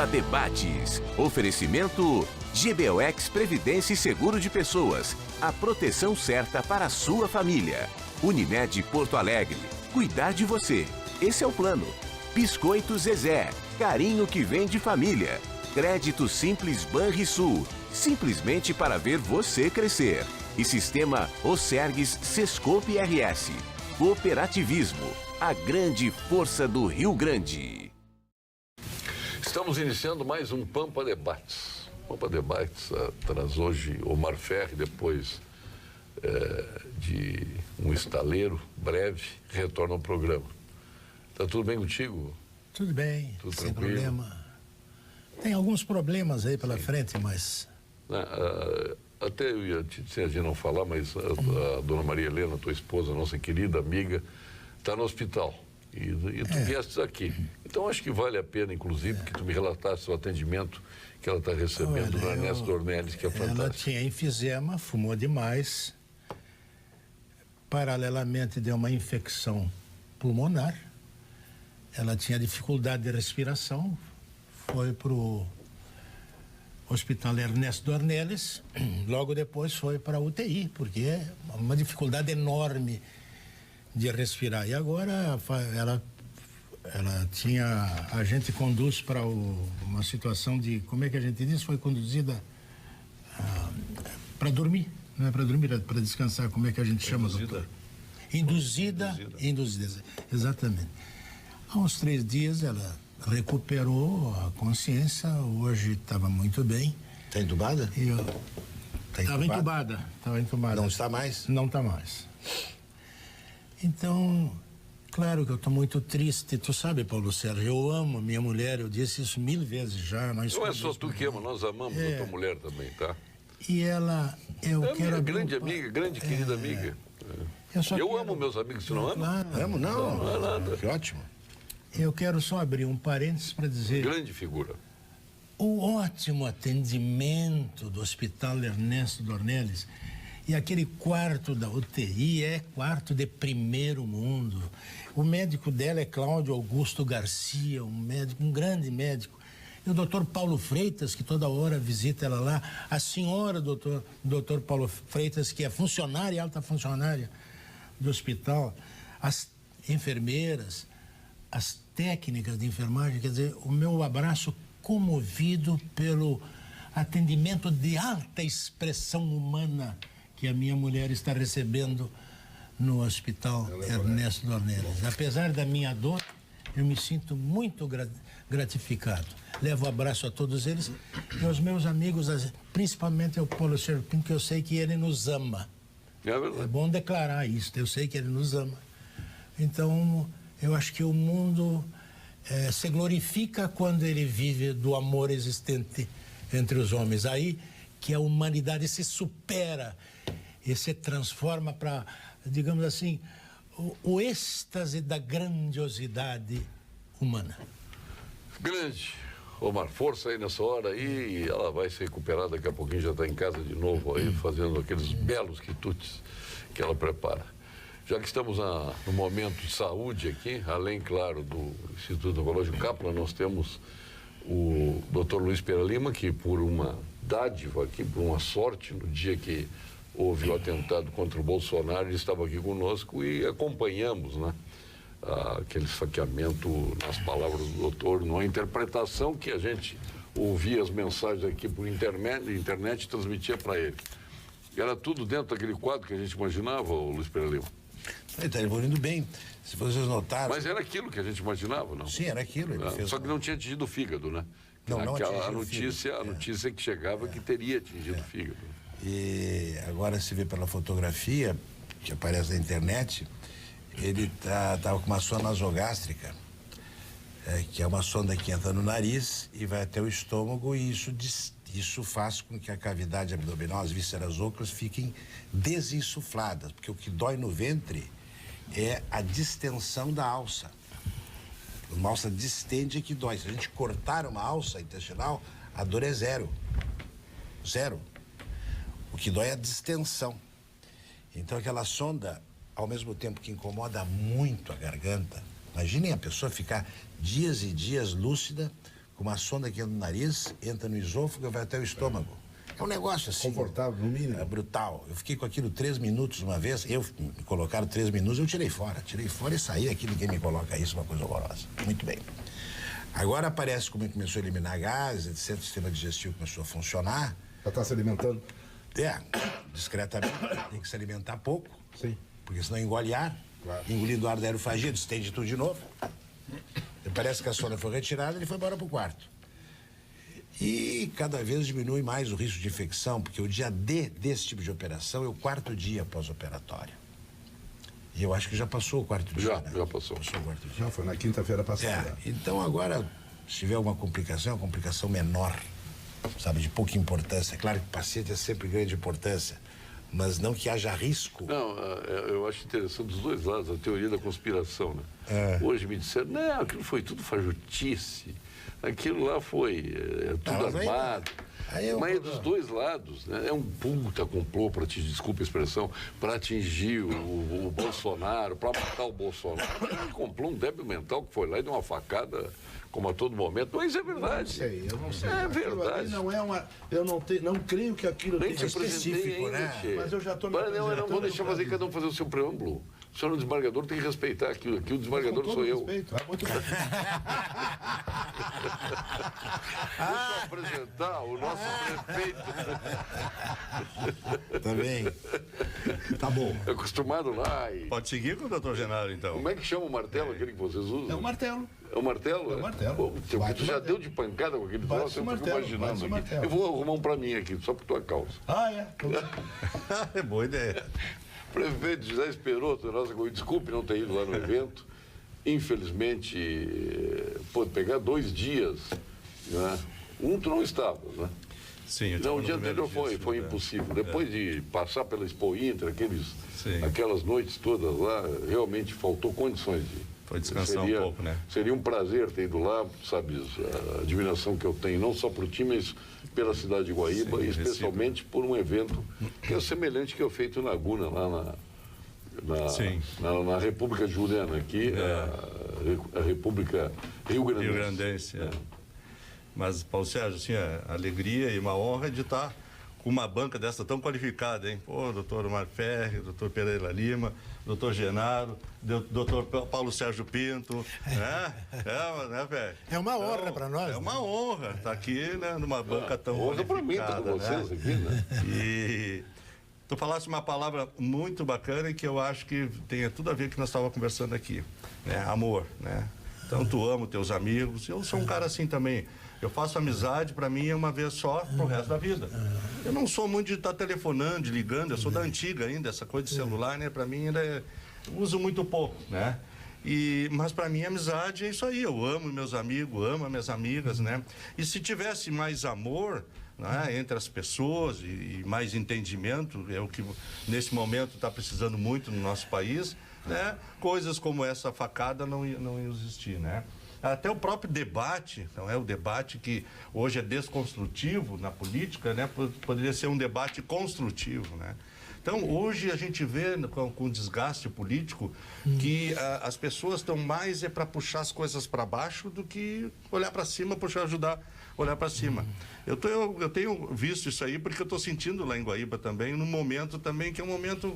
Pampa Debates. Oferecimento GBOX Previdência e Seguro de Pessoas. A proteção certa para a sua família. Unimed Porto Alegre. Cuidar de você. Esse é o plano. Biscoito Zezé. Carinho que vem de família. Crédito Simples Banrisul. Simplesmente para ver você crescer. E Sistema Osergues Sescope RS. Cooperativismo. A grande força do Rio Grande. Estamos iniciando mais um Pampa Debates. Pampa Debates traz hoje Omar Ferri, depois de um estaleiro breve, retorna ao programa. Tá tudo bem contigo? Tudo bem, tudo sem tranquilo? Problema. Tem alguns problemas aí pela frente, mas... Até eu ia te dizer de não falar, mas a dona Maria Helena, tua esposa, nossa querida amiga, está no hospital. E tu viestes aqui. Então, acho que vale a pena, inclusive, que tu me relatasse o atendimento que ela está recebendo no Ernesto Dornelles, que é fantástico. Ela tinha enfisema, fumou demais. Paralelamente, deu uma infecção pulmonar. Ela tinha dificuldade de respiração. Foi para o Hospital Ernesto Dornelles. Logo depois foi para a UTI, porque é uma dificuldade enorme de respirar. E agora ela tinha... A gente conduz para uma situação de... Como é que a gente diz? Foi conduzida para dormir. Não é para dormir, é para descansar. Como é que a gente chama, doutor? Induzida. Exatamente. Há uns 3 dias ela recuperou a consciência. Hoje estava muito bem. Está entubada? Estava entubada. Não está mais? Não está mais. Então, claro que eu estou muito triste. Tu sabe, Paulo Sérgio, eu amo minha mulher, eu disse isso 1000 vezes já. Não é só tu que ama, nós amamos a tua mulher também, tá? E ela, minha grande amiga, grande querida amiga. Eu amo meus amigos, você não ama? Claro. Amo, não. Não é nada. Que ótimo. Eu quero só abrir um parênteses para dizer... Grande figura. O ótimo atendimento do Hospital Ernesto Dornelles. E aquele quarto da UTI é quarto de primeiro mundo. O médico dela é Cláudio Augusto Garcia, um grande médico. E o doutor Paulo Freitas, que toda hora visita ela lá. A senhora, doutor Paulo Freitas, que é funcionária, alta funcionária do hospital. As enfermeiras, as técnicas de enfermagem. Quer dizer, o meu abraço comovido pelo atendimento de alta expressão humana que a minha mulher está recebendo no Hospital Ernesto Dornelles. Apesar da minha dor, eu me sinto muito gratificado. Levo um abraço a todos eles e aos meus amigos, principalmente ao Paulo Serpim, que eu sei que ele nos ama. É bom declarar isso, eu sei que ele nos ama. Então, eu acho que o mundo se glorifica quando ele vive do amor existente entre os homens. Aí que a humanidade se supera e se transforma para, digamos assim, o êxtase da grandiosidade humana. Grande. Omar, força aí nessa hora aí, e ela vai se recuperar daqui a pouquinho, já está em casa de novo aí, fazendo aqueles belos quitutes que ela prepara. Já que estamos no momento de saúde aqui, além, claro, do Instituto Oncológico Kaplan, nós temos o Dr. Luiz Pereira Lima, que por uma dádiva aqui, por uma sorte, no dia que houve o atentado contra o Bolsonaro, ele estava aqui conosco e acompanhamos, né, aquele esfaqueamento, nas palavras do doutor, numa interpretação que a gente ouvia as mensagens aqui por internet e transmitia para ele. Era tudo dentro daquele quadro que a gente imaginava, o Luiz Pereira Lima? Ele está evoluindo bem. Se vocês notaram... Mas era aquilo que a gente imaginava, não? Sim, era aquilo. Ele fez só que não tinha atingido o fígado, né? Não atingiu a notícia que chegava que teria atingido o fígado. E agora se vê pela fotografia que aparece na internet, ele estava com uma sonda nasogástrica, que é uma sonda que entra no nariz e vai até o estômago, e isso faz com que a cavidade abdominal, as vísceras ocras, fiquem desinsufladas, porque o que dói no ventre é a distensão da alça. Uma alça distende que dói. Se a gente cortar uma alça intestinal, a dor é zero. O que dói é a distensão. Então aquela sonda, ao mesmo tempo que incomoda muito a garganta, imaginem a pessoa ficar dias e dias lúcida com uma sonda aqui no nariz, entra no esôfago e vai até o estômago. É um negócio assim. Confortável, no mínimo. É brutal. Eu fiquei com aquilo 3 minutos uma vez, me colocaram 3 minutos, eu tirei fora e saí aqui, ninguém me coloca isso, uma coisa horrorosa. Muito bem. Agora parece como começou a eliminar gases, etc. O sistema digestivo começou a funcionar. Já está se alimentando? Discretamente, tem que se alimentar pouco. Sim. Porque senão engole ar. Claro. Engolindo ar da aerofagia, distende tudo de novo. E parece que a sonda foi retirada, ele foi embora pro quarto. E cada vez diminui mais o risco de infecção, porque o dia D desse tipo de operação é o 4º dia pós-operatório. E eu acho que já passou o 4º dia. Já passou. Passou o 4º dia. Já foi na quinta-feira passada. Então agora, se tiver alguma complicação, é uma complicação menor, sabe, de pouca importância. Claro que o paciente é sempre de grande importância, mas não que haja risco. Não, eu acho interessante dos dois lados, a teoria da conspiração, né? Hoje me disseram, não, aquilo foi tudo fajutice, aquilo lá foi tudo armado. Mas é dos dois lados, né? É um puta complô, desculpa a expressão, para atingir o Bolsonaro, para matar o Bolsonaro. Ele comprou um débil mental que foi lá e deu uma facada, como a todo momento. Mas é verdade. Eu não sei. É verdade. Não é uma. Eu não creio que aquilo nem tenha te apresentei ainda, né? Mas eu já estou me eu não vou deixar fazer cada um fazer o seu preâmbulo. O senhor, no desembargador, tem que respeitar aquilo. Aqui o desembargador sou eu. Respeito. Muito bem. Deixa eu apresentar o nosso prefeito. Tá bem. Tá bom. É acostumado lá e... Pode seguir com o doutor Genaro, então. Como é que chama o martelo, aquele que vocês usam? É o martelo. É o martelo? É o martelo. Pô, tu Bate o já martelo. deu de pancada com aquele Bate troço, o eu fico martelo, imaginando bate o aqui. martelo. Eu vou arrumar um pra mim aqui, só por tua causa. É boa ideia. O prefeito José Esperoto, nossa, desculpe não ter ido lá no evento. Infelizmente, pôde pegar 2 dias, né? Tu não estava, né? Sim, Não, o dia anterior foi impossível. Depois de passar pela Expo Inter, aquelas noites todas lá, realmente faltou condições de... Foi descansar um pouco, né? Seria um prazer ter ido lá, sabes, a admiração que eu tenho, não só por ti, mas pela cidade de Guaíba, e especialmente por um evento que é semelhante que é feito na Guna, lá na República Juliana, aqui, a República Rio Grandense. Rio Grandense, Mas, Paulo Sérgio, assim, a alegria e uma honra de estar com uma banca dessa tão qualificada, hein? Pô, doutor Omar Ferri, doutor Pereira Lima, doutor Genaro, doutor Paulo Sérgio Pinto, né? Né, Ferri? É uma honra para nós. É uma honra estar aqui, né, numa banca tão honra qualificada. Honra para mim, com vocês aqui, né? E tu falaste uma palavra muito bacana e que eu acho que tem tudo a ver com o que nós estávamos conversando aqui, né? Amor, né? Então, tu ama teus amigos. Eu sou um cara assim também. Eu faço amizade, para mim, é uma vez só pro resto da vida. Eu não sou muito de estar telefonando, de ligando, eu sou da antiga ainda, essa coisa de celular, né? Para mim, eu uso muito pouco, né? Mas para mim, amizade é isso aí. Eu amo meus amigos, amo as minhas amigas, né? E se tivesse mais amor, né, entre as pessoas e mais entendimento, é o que nesse momento está precisando muito no nosso país, né? Coisas como essa facada não iam existir, né? Até o próprio debate, não é o debate que hoje é desconstrutivo na política, né? Poderia ser um debate construtivo, né? Então, hoje a gente vê com o desgaste político que as pessoas estão mais para puxar as coisas para baixo do que olhar para cima, ajudar a olhar para cima. Eu tenho visto isso aí porque eu estou sentindo lá em Guaíba também, num momento também que é um momento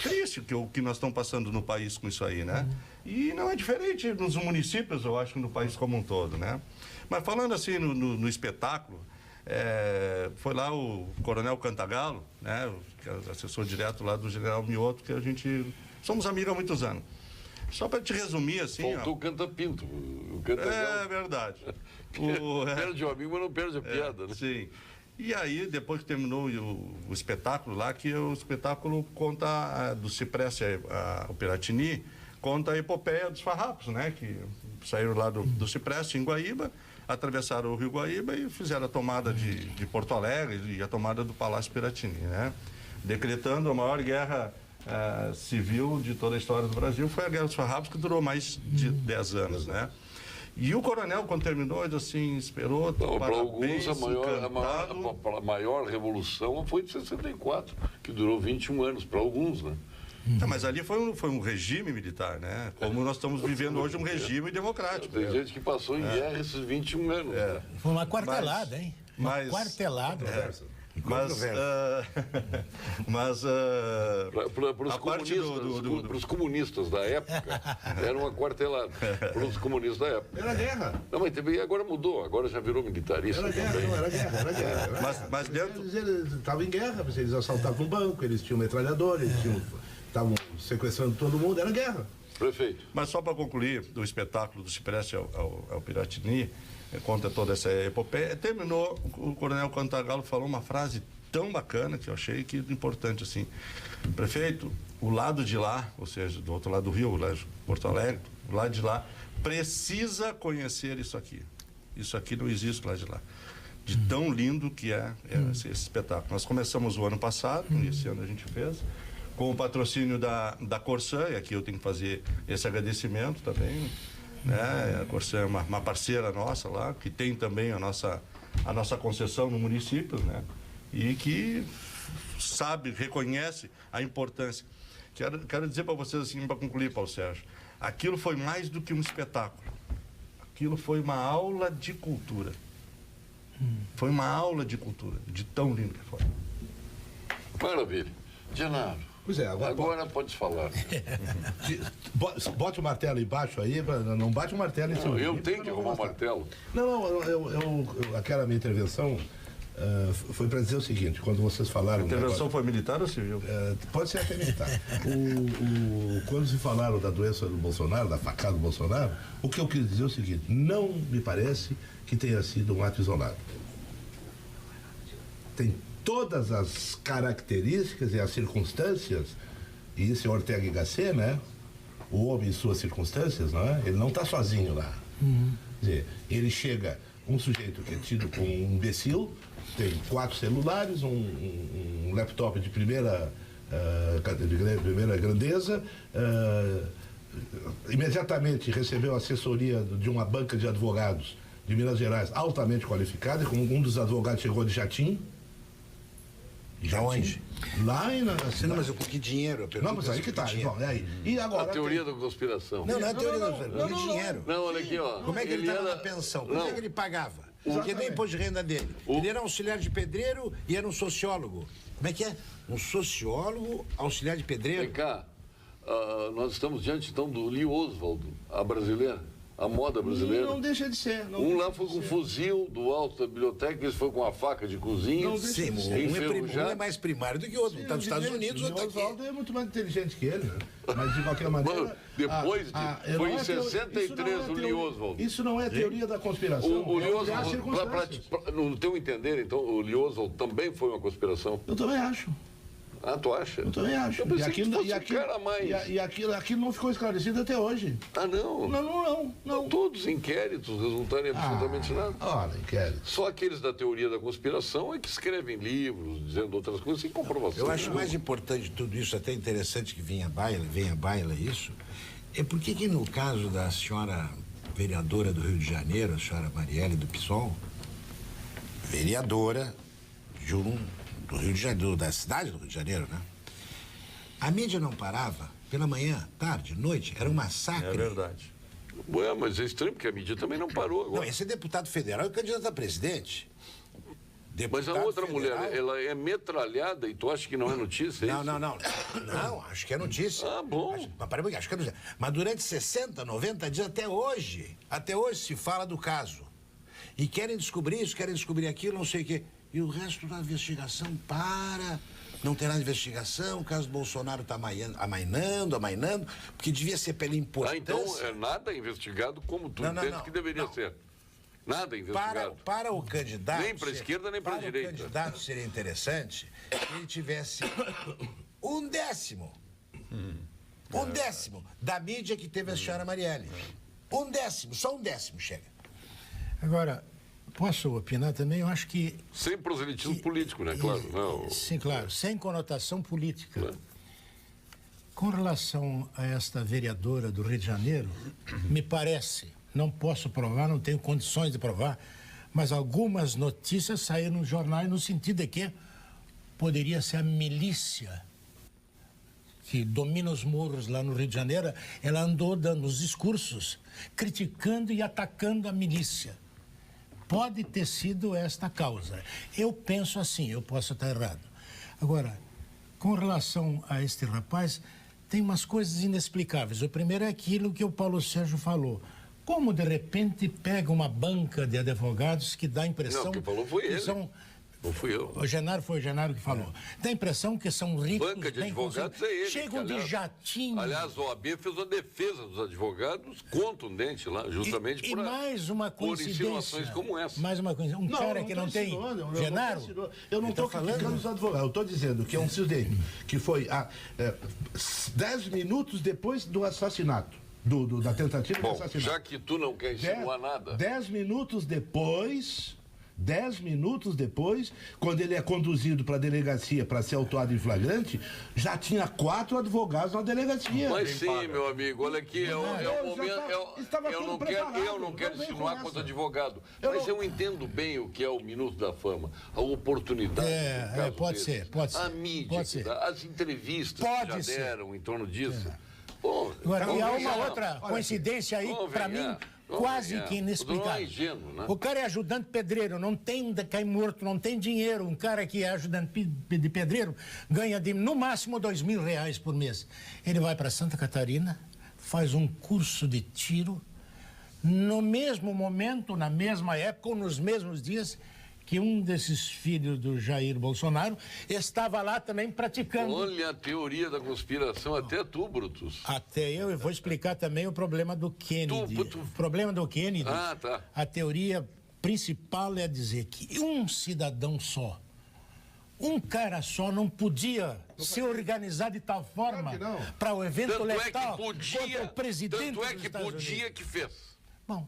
triste que nós estamos passando no país com isso aí, né? E não é diferente nos municípios, eu acho, no país como um todo, né? Mas falando assim no espetáculo, foi lá o Coronel Cantagalo, né? Que é assessor direto lá do General Mioto, que a gente somos amigos há muitos anos. Só para te resumir assim... Faltou o Cantapinto, o Cantagalo. É verdade. Perde o amigo, mas não perde a piada, né? Sim. E aí, depois que terminou o espetáculo lá, que o espetáculo conta do Cipreste o Piratini, conta a epopeia dos farrapos, né? Que saíram lá do Cipreste, em Guaíba, atravessaram o Rio Guaíba e fizeram a tomada de Porto Alegre e a tomada do Palácio Piratini, né? Decretando a maior guerra civil de toda a história do Brasil, foi a Guerra dos Farrapos, que durou mais de 10 anos, né? E o coronel, quando terminou, ele assim, esperou. Para alguns, a maior revolução foi de 64, que durou 21 anos, para alguns, né? Tá, mas ali foi um regime militar, né? Como nós estamos vivendo hoje um regime democrático. Tem gente que passou em guerra esses 21 anos. né? Foi uma quartelada, hein? Uma quartelada. Para os comunistas da época, era uma quartelada. Para os comunistas da época. Era guerra. Não, mas também agora mudou, agora já virou militarista Era guerra, também. não, era guerra, era guerra. Mas dentro... Eles estavam em guerra, eles assaltavam um banco, eles tinham metralhador, eles estavam sequestrando todo mundo, era guerra. Prefeito. Mas só para concluir, do espetáculo do Cipreste ao Piratini, conta toda essa epopeia, terminou, o Coronel Cantagalo falou uma frase tão bacana que eu achei que importante assim. Prefeito, o lado de lá, ou seja, do outro lado do rio, lá de Porto Alegre, o lado de lá, precisa conhecer isso aqui. Isso aqui não existe do lado de lá. De tão lindo que é esse espetáculo. Nós começamos o ano passado, esse ano a gente fez, com o patrocínio da Corsã, e aqui eu tenho que fazer esse agradecimento também, né? A Corsã é uma parceira nossa lá, que tem também a nossa concessão no município, né? E que sabe, reconhece a importância. Quero dizer para vocês assim, para concluir, Paulo Sérgio, aquilo foi mais do que um espetáculo. Aquilo foi uma aula de cultura. Foi uma aula de cultura, de tão lindo que foi. Maravilha. Genaro, Pois é, agora pode falar. Bote o martelo embaixo aí, não bate o martelo em cima. Não, eu tenho que arrumar o martelo. Não, aquela minha intervenção foi para dizer o seguinte, quando vocês falaram... A intervenção foi militar ou civil? Pode ser até militar. Quando se falaram da doença do Bolsonaro, da facada do Bolsonaro, o que eu quis dizer é o seguinte, não me parece que tenha sido um ato isolado. Tem todas as características e as circunstâncias, e isso é Ortega y Gasset, né? O homem e suas circunstâncias, não é? Ele não está sozinho lá. Quer dizer, ele chega, um sujeito que é tido como um imbecil, tem 4 celulares, um laptop de primeira grandeza, imediatamente recebeu assessoria de uma banca de advogados de Minas Gerais altamente qualificada, e como um dos advogados chegou de jatinho. Já onde? Lá em... Não, mas que dinheiro? Não, mas aí que tá. Bom, aí. E agora, A teoria da conspiração. Não é teoria da conspiração. Que dinheiro? Não, olha aqui, ó. Como é que ele estava na pensão? Como é que ele pagava? Porque nem imposto de renda dele. Ele era auxiliar de pedreiro e era um sociólogo. Como é que é? Um sociólogo, auxiliar de pedreiro? Vem cá, nós estamos diante, então, do Lee Oswald, a brasileira, a moda brasileira. Não deixa de ser. Um lá foi com um fuzil do alto da biblioteca, esse foi com a faca de cozinha. Sim, um é mais primário do que o outro. Está nos Estados Unidos, o outro aqui. Oswaldo é muito mais inteligente que ele, né? Mas de qualquer maneira... Mano, depois foi em 63 o Lee Oswald. Isso não é teoria da conspiração. O Lee Oswald, no teu entender, então, o Lee Oswald também foi uma conspiração? Eu também acho. Ah, tu acha? Eu também acho. Eu pensei que fosse um cara a mais. E aquilo não ficou esclarecido até hoje. Ah, não? Não. Todos os inquéritos resultaram em absolutamente nada. Olha, inquéritos. Só aqueles da teoria da conspiração é que escrevem livros, dizendo outras coisas sem comprovação. Eu acho mais importante de tudo isso, até interessante que venha à baila isso, é porque que no caso da senhora vereadora do Rio de Janeiro, a senhora Marielle do PSOL, vereadora do Rio de Janeiro, da cidade do Rio de Janeiro, né? A mídia não parava, pela manhã, tarde, noite, era um massacre. É verdade. Ué, mas é estranho, porque a mídia também não parou agora. Não, esse é deputado federal e candidato a presidente. Mas a outra mulher, ela é metralhada e tu acha que não é notícia? Não, acho que é notícia. Ah, bom. Mas peraí, acho que é notícia. Mas durante 60, 90 dias, até hoje se fala do caso. E querem descobrir isso, querem descobrir aquilo, não sei o quê. E o resto da investigação para, não terá investigação, o caso do Bolsonaro está amainando, porque devia ser pela importância. Então é nada investigado como tu entende que deveria ser. Nada investigado. Para o candidato... Nem para a esquerda, nem para a direita. Para o candidato seria interessante que ele tivesse um décimo da mídia que teve a senhora Marielle. Só um décimo chega. Agora, posso opinar também? Eu acho que... Sem proselitismo político, né? Claro. Não. Sim, claro. Sem conotação política. Claro. Com relação a esta vereadora do Rio de Janeiro, me parece, não posso provar, não tenho condições de provar, mas algumas notícias saíram nos jornais no sentido de que poderia ser a milícia que domina os morros lá no Rio de Janeiro, ela andou dando os discursos, criticando e atacando a milícia. Pode ter sido esta a causa. Eu penso assim, eu posso estar errado. Agora, com relação a este rapaz, tem umas coisas inexplicáveis. O primeiro é aquilo que o Paulo Sérgio falou. Como, de repente, pega uma banca de advogados que dá a impressão... Não, quem falou foi ele. São... Não fui eu. Foi o Genaro que falou. Dá a impressão que são ricos... Banca de advogados é ele. Chegam de jatinho. Aliás, o OAB fez uma defesa dos advogados contundente lá, justamente e mais uma coincidência. Por insinuações como essa. Mais uma coisa. Cara que não tem... Genaro? Eu não estou criticando os advogados. Eu estou dizendo que é um sujeito que foi 10 minutos depois do assassinato. Da tentativa de assassinato. Já que tu não quer insinuar nada. 10 minutos depois, quando ele é conduzido para a delegacia para ser autuado em flagrante, já tinha 4 advogados na delegacia. Mas sim, meu amigo, olha aqui, é o momento. Eu não quero insinuar contra advogado, mas eu entendo bem o que é o minuto da fama, a oportunidade. Pode ser. A mídia, as entrevistas que já deram em torno disso. Bom, agora, e há uma outra coincidência aí, para mim, quase que inexplicável. O cara é ajudante pedreiro, não tem onde cair morto, não tem dinheiro. Um cara que é ajudante de pedreiro ganha no máximo R$2.000 por mês. Ele vai para Santa Catarina, faz um curso de tiro, no mesmo momento, na mesma época, ou nos mesmos dias, que um desses filhos do Jair Bolsonaro estava lá também praticando. Olha a teoria da conspiração, até tu, Brutus. Até eu vou explicar também o problema do Kennedy. O problema do Kennedy, a teoria principal é dizer que um cidadão só, um cara só não podia se organizar de tal forma para o evento letal contra o presidente dos Estados Unidos. Que fez. Bom,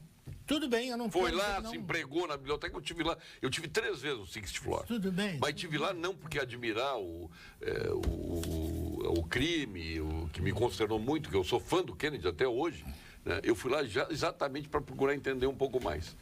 tudo bem, eu não foi lá, se empregou na biblioteca, eu tive lá. Eu tive 3 vezes o Sixth Floor. Tudo bem. Mas tive lá não porque admirar o crime, o que me consternou muito, que eu sou fã do Kennedy até hoje. Né? Eu fui lá exatamente para procurar entender um pouco mais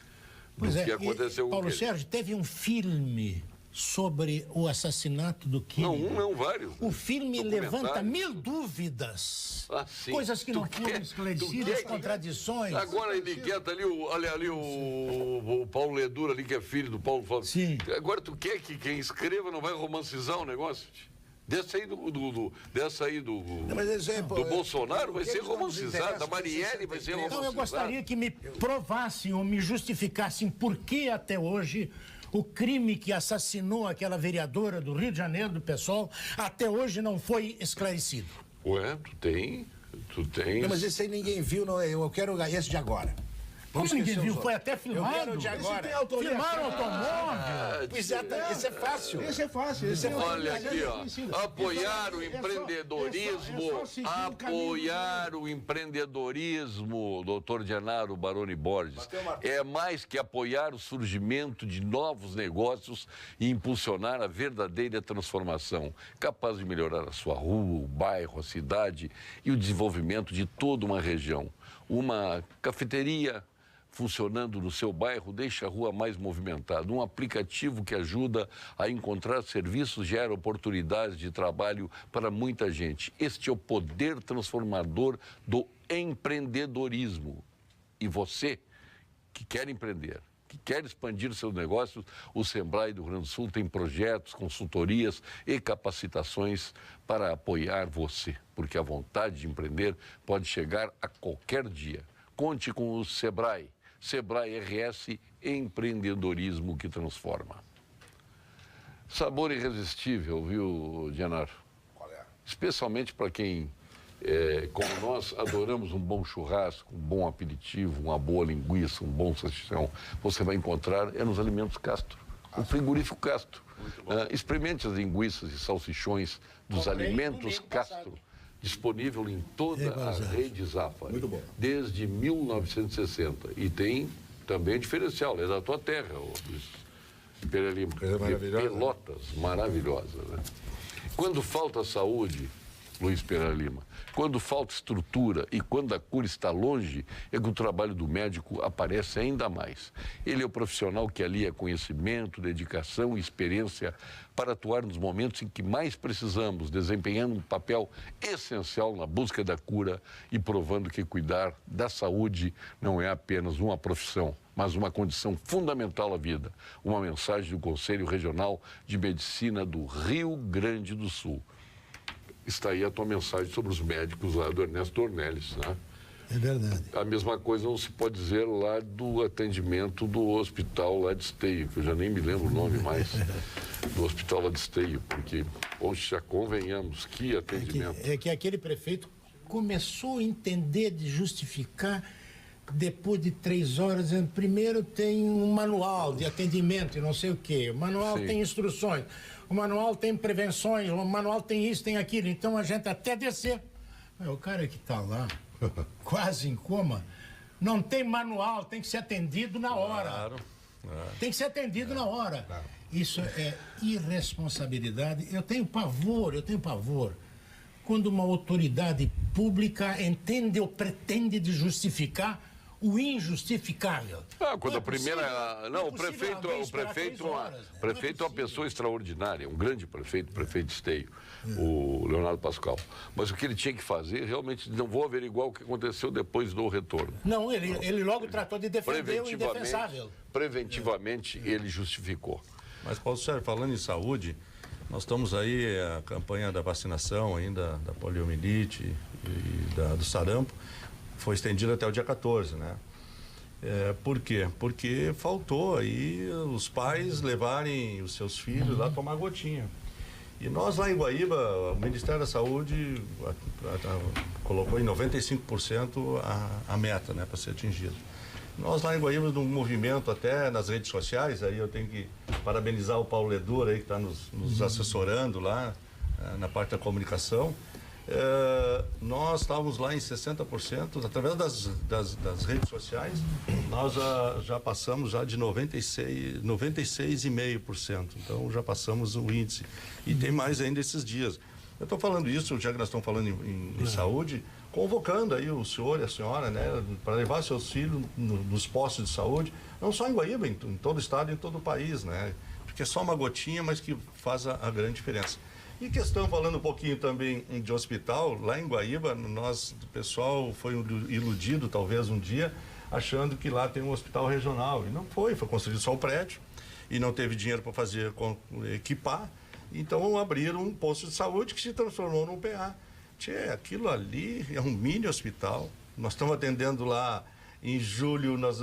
do que aconteceu com o Kennedy. Paulo Sérgio, teve um filme sobre o assassinato do Kennedy. Não, vários. O filme levanta 1000 dúvidas. Coisas que não foram esclarecidas, contradições. Agora ele quer ali, olha ali o Paulo Ledura ali, que é filho do Paulo Flávio. Sim. Agora tu quer que quem escreva não vai romancizar o negócio? Dessa aí do Bolsonaro vai ser romancizado, da Marielle vai ser romancizada. Então eu gostaria que me provassem ou me justificassem por que até hoje o crime que assassinou aquela vereadora do Rio de Janeiro, do PSOL, até hoje não foi esclarecido. Ué, tu tem. Não, mas esse aí ninguém viu, não, eu quero esse de agora. Como ninguém viu? Foi até filmado. Eu quero de agora. Filmaram automóvel. Esse é fácil. Esse é fácil. Olha aqui, ó. Apoiar o empreendedorismo. Apoiar o empreendedorismo, doutor Genaro Baroni Borges. É mais que apoiar o surgimento de novos negócios e impulsionar a verdadeira transformação, capaz de melhorar a sua rua, o bairro, a cidade e o desenvolvimento de toda uma região. Uma cafeteria funcionando no seu bairro deixa a rua mais movimentada. Um aplicativo que ajuda a encontrar serviços gera oportunidades de trabalho para muita gente. Este é o poder transformador do empreendedorismo. E você que quer empreender, que quer expandir seus negócios, o Sebrae do Rio Grande do Sul tem projetos, consultorias e capacitações para apoiar você, porque a vontade de empreender pode chegar a qualquer dia. Conte com o Sebrae. Sebrae RS, empreendedorismo que transforma. Sabor irresistível, viu, Genaro? Qual é? Especialmente para quem, como nós, adoramos um bom churrasco, um bom aperitivo, uma boa linguiça, um bom salsichão. Você vai encontrar nos Alimentos Castro, o frigorífico Castro. Experimente as linguiças e salsichões dos Alimentos Castro. Disponível em toda a rede Zafari. Muito bom. Desde 1960. E tem também diferencial, é da tua terra, Pereira Lima. Coisa maravilhosa. Pelotas, maravilhosa. Né? Quando falta saúde, Luiz Pereira Lima. Quando falta estrutura e quando a cura está longe, é que o trabalho do médico aparece ainda mais. Ele é o profissional que alia conhecimento, dedicação e experiência para atuar nos momentos em que mais precisamos, desempenhando um papel essencial na busca da cura e provando que cuidar da saúde não é apenas uma profissão, mas uma condição fundamental à vida. Uma mensagem do Conselho Regional de Medicina do Rio Grande do Sul. Está aí a tua mensagem sobre os médicos lá do Ernesto Dornelles, né? É verdade. A mesma coisa não se pode dizer lá do atendimento do hospital lá de Esteio, que eu já nem me lembro o nome mais, do hospital lá de Esteio, porque, poxa, convenhamos, que atendimento. É que aquele prefeito começou a entender de justificar depois de 3 horas. Primeiro tem um manual de atendimento e não sei o quê. O manual Sim. tem instruções, o manual tem prevenções, o manual tem isso, tem aquilo. Então a gente até descer. O cara que está lá, quase em coma, não tem manual, tem que ser atendido na hora. Claro. Tem que ser atendido na hora. Isso é irresponsabilidade. Eu tenho pavor quando uma autoridade pública entende ou pretende de justificar o injustificável. Quando a primeira... Não, o prefeito é uma pessoa extraordinária, um grande prefeito, prefeito de Esteio, o Leonardo Pascoal. Mas o que ele tinha que fazer, realmente, não vou averiguar o que aconteceu depois do retorno. Não, ele logo tratou de defender o indefensável. Preventivamente, ele justificou. Mas, Paulo Sérgio, falando em saúde, nós estamos aí, a campanha da vacinação ainda, da poliomielite e do sarampo, foi estendida até o dia 14, né? Por quê? Porque faltou aí os pais levarem os seus filhos lá tomar gotinha. E nós lá em Guaíba, o Ministério da Saúde colocou em 95% a meta, né, para ser atingida. Nós lá em Guaíba, num movimento até nas redes sociais, aí eu tenho que parabenizar o Paulo Ledur aí, que está nos assessorando lá na parte da comunicação. Nós estávamos lá em 60%, através das redes sociais, nós já passamos já de 96,5%, então já passamos o índice. E tem mais ainda esses dias. Eu estou falando isso, já que nós estamos falando em saúde, convocando aí o senhor e a senhora, né, para levar seus filhos nos postos de saúde, não só em Guaíba, em todo o estado, em todo o país, né? Porque é só uma gotinha, mas que faz a grande diferença. E questão, falando um pouquinho também de hospital, lá em Guaíba, o pessoal foi iludido, talvez, um dia, achando que lá tem um hospital regional. E não foi construído só o prédio, e não teve dinheiro para equipar. Então, abriram um posto de saúde que se transformou num PA. Aquilo ali é um mini hospital. Nós estamos atendendo lá, em julho, nós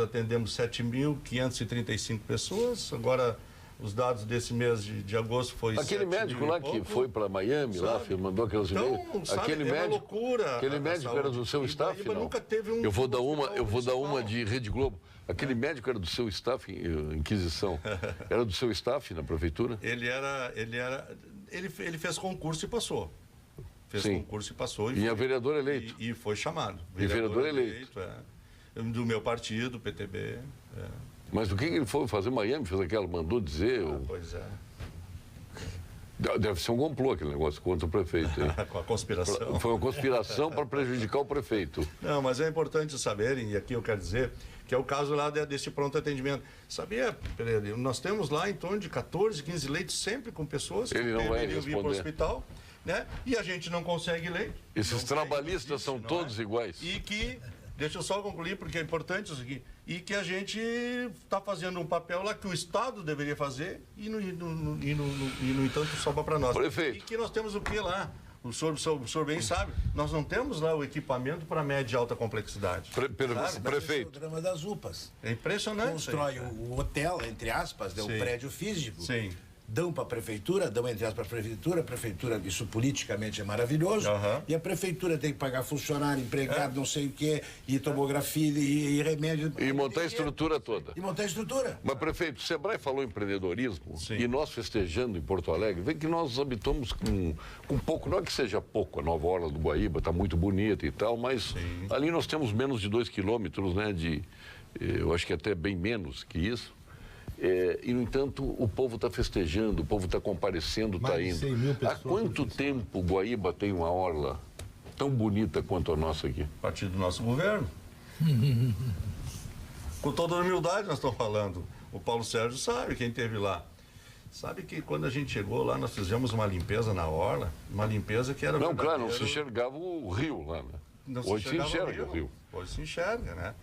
atendemos 7.535 pessoas, agora... Os dados desse mês de agosto foi... Aquele médico lá que foi para Miami, lá, mandou aqueles e-mails. Aquele médico, loucura. Aquele médico era do seu staff, não? Nunca teve um... Eu vou dar uma de Rede Globo. Aquele médico era do seu staff, Inquisição. Era do seu staff na prefeitura? Ele fez concurso e passou. Concurso e passou. E é vereador eleito. E foi chamado. Vereador eleito. Do meu partido, PTB. Mas o que ele foi fazer em Miami? Fez aquela, mandou dizer? Pois é. Deve ser um complô aquele negócio contra o prefeito. Com a conspiração. Foi uma conspiração para prejudicar o prefeito. Não, mas é importante saberem, e aqui eu quero dizer, que é o caso lá desse pronto atendimento. Sabia, Pereira, nós temos lá em torno de 14, 15 leitos sempre com pessoas que deveriam vir para o hospital, né? E a gente não consegue leito. Esses trabalhistas são todos iguais. E que... Deixa eu só concluir, porque é importante isso aqui. E que a gente está fazendo um papel lá que o Estado deveria fazer e, no entanto, sobra para nós. Prefeito. E que nós temos o que lá? O senhor bem sabe, nós não temos lá o equipamento para média e alta complexidade. Prefeito. É o drama das UPAs. É impressionante. Constrói o hotel, entre aspas, o prédio físico. Sim. Dão para a prefeitura, entre aspas para a prefeitura, isso politicamente é maravilhoso, e a prefeitura tem que pagar funcionário, empregado, não sei o quê, e tomografia, e remédio. E montar a estrutura toda. E montar a estrutura. Mas, prefeito, o Sebrae falou em empreendedorismo, Sim. E nós festejando em Porto Alegre, vê que nós habitamos com pouco, não é que seja pouco, a nova orla do Guaíba está muito bonita e tal, mas ali nós temos menos de 2 quilômetros, né, eu acho que até bem menos que isso. E, no entanto, o povo está festejando, o povo está comparecendo, está Mais de 100 mil indo. Há pessoas quanto tempo Guaíba tem uma orla tão bonita quanto a nossa aqui? A partir do nosso governo. Com toda a humildade nós estamos falando. O Paulo Sérgio sabe, quem esteve lá. Sabe que quando a gente chegou lá, nós fizemos uma limpeza na orla, uma limpeza que era... Não, claro, não se enxergava o rio lá, né? Hoje se enxerga o rio. Hoje se enxerga, né?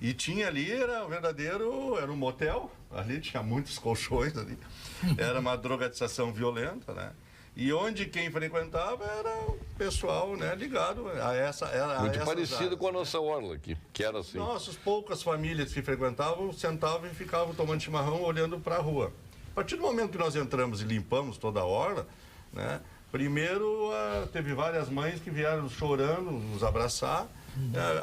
E tinha ali, era um verdadeiro, era um motel, ali tinha muitos colchões ali. Era uma drogadização violenta, né? E onde quem frequentava era o pessoal, né, ligado a essa... Muito parecido com a nossa orla aqui, que era assim. Nossas poucas famílias que frequentavam, sentavam e ficavam tomando chimarrão, olhando para a rua. A partir do momento que nós entramos e limpamos toda a orla, né, primeiro teve várias mães que vieram chorando, nos abraçar,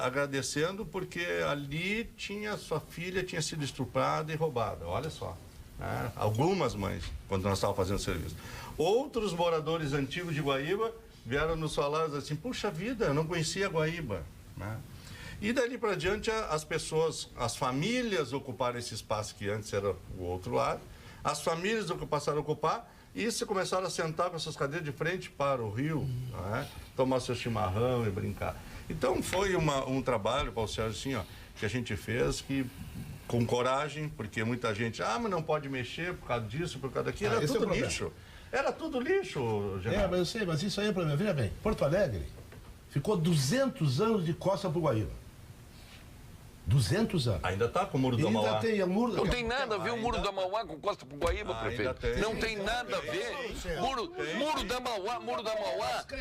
agradecendo, porque ali sua filha tinha sido estuprada e roubada, olha só. Né, algumas mães, quando nós estávamos fazendo serviço. Outros moradores antigos de Guaíba vieram nos falar assim, puxa vida, eu não conhecia Guaíba. Né? E dali para diante as pessoas, as famílias ocuparam esse espaço que antes era o outro lado, as famílias passaram a ocupar e se começaram a sentar com essas cadeiras de frente para o rio, né? Tomar seu chimarrão e brincar. Então foi um trabalho, Paulo Sérgio, assim, ó, que a gente fez com coragem, porque muita gente, mas não pode mexer por causa disso, por causa daquilo, era tudo lixo. Era tudo lixo, Geraldo. Mas eu sei, mas isso aí é problema. Veja bem, Porto Alegre ficou 200 anos de costa pro Guaíba. 200 anos. Ainda está com o Muro do Mauá. Ainda tem o Muro... Não tem nada a ver o Muro da Mauá com Costa pro Guaíba, prefeito. Não tem nada a ver. Muro da Mauá,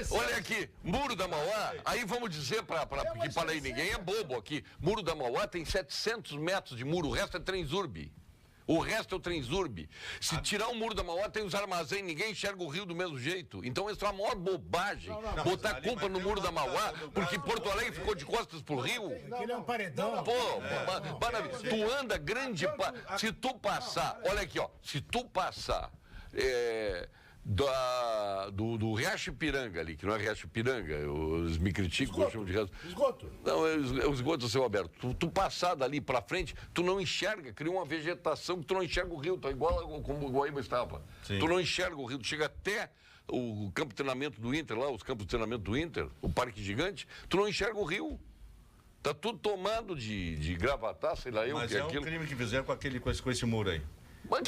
olha aqui, Muro da Mauá, aí vamos dizer que para aí ninguém é bobo aqui, Muro da Mauá tem 700 metros de muro, o resto é Transurb. O resto é o Transurb. Se tirar o Muro da Mauá, tem os armazéns, ninguém enxerga o rio do mesmo jeito. Então isso é a maior bobagem. Botar a culpa no Muro da Mauá, porque Porto Alegre ficou de costas pro rio. Aquele é um paredão. Pô, tu anda grande... Se tu passar, olha aqui, ó, se tu passar do Riacho Ipiranga ali, que não é Riacho Ipiranga, eles me criticam, eu chamo de Riacho. Esgoto. Não, é o esgoto a céu aberto. Tu passar dali pra frente, tu não enxerga, cria uma vegetação que tu não enxerga o rio, tá igual como o Guaíba estava. Sim. Tu não enxerga o rio, tu chega até o campo de treinamento do Inter, lá, os campos de treinamento do Inter, o Parque Gigante, tu não enxerga o rio. Tá tudo tomado de gravatar, sei lá eu. Mas que é um crime que fizeram com esse muro aí. Mas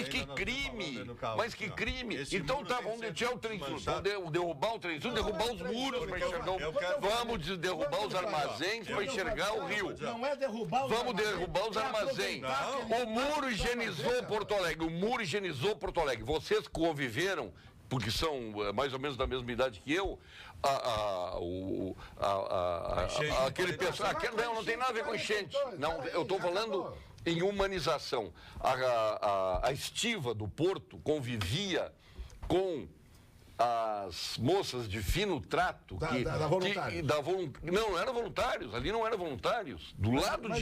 que crime! Mas que crime! Então tá, vamos deixar o trem sul, vamos derrubar o trem sul, derrubar os muros para enxergar o rio. Vamos derrubar os armazéns para enxergar o rio. Não é derrubar os armazéns. Vamos derrubar os armazéns. O muro higienizou Porto Alegre. O muro higienizou Porto Alegre. Vocês conviveram, porque são mais ou menos da mesma idade que eu, aquele pessoal... Não tem nada a ver com enchente. Não, eu estou falando em humanização. A estiva do Porto convivia com as moças de fino trato não eram voluntários, ali não eram voluntários. Do lado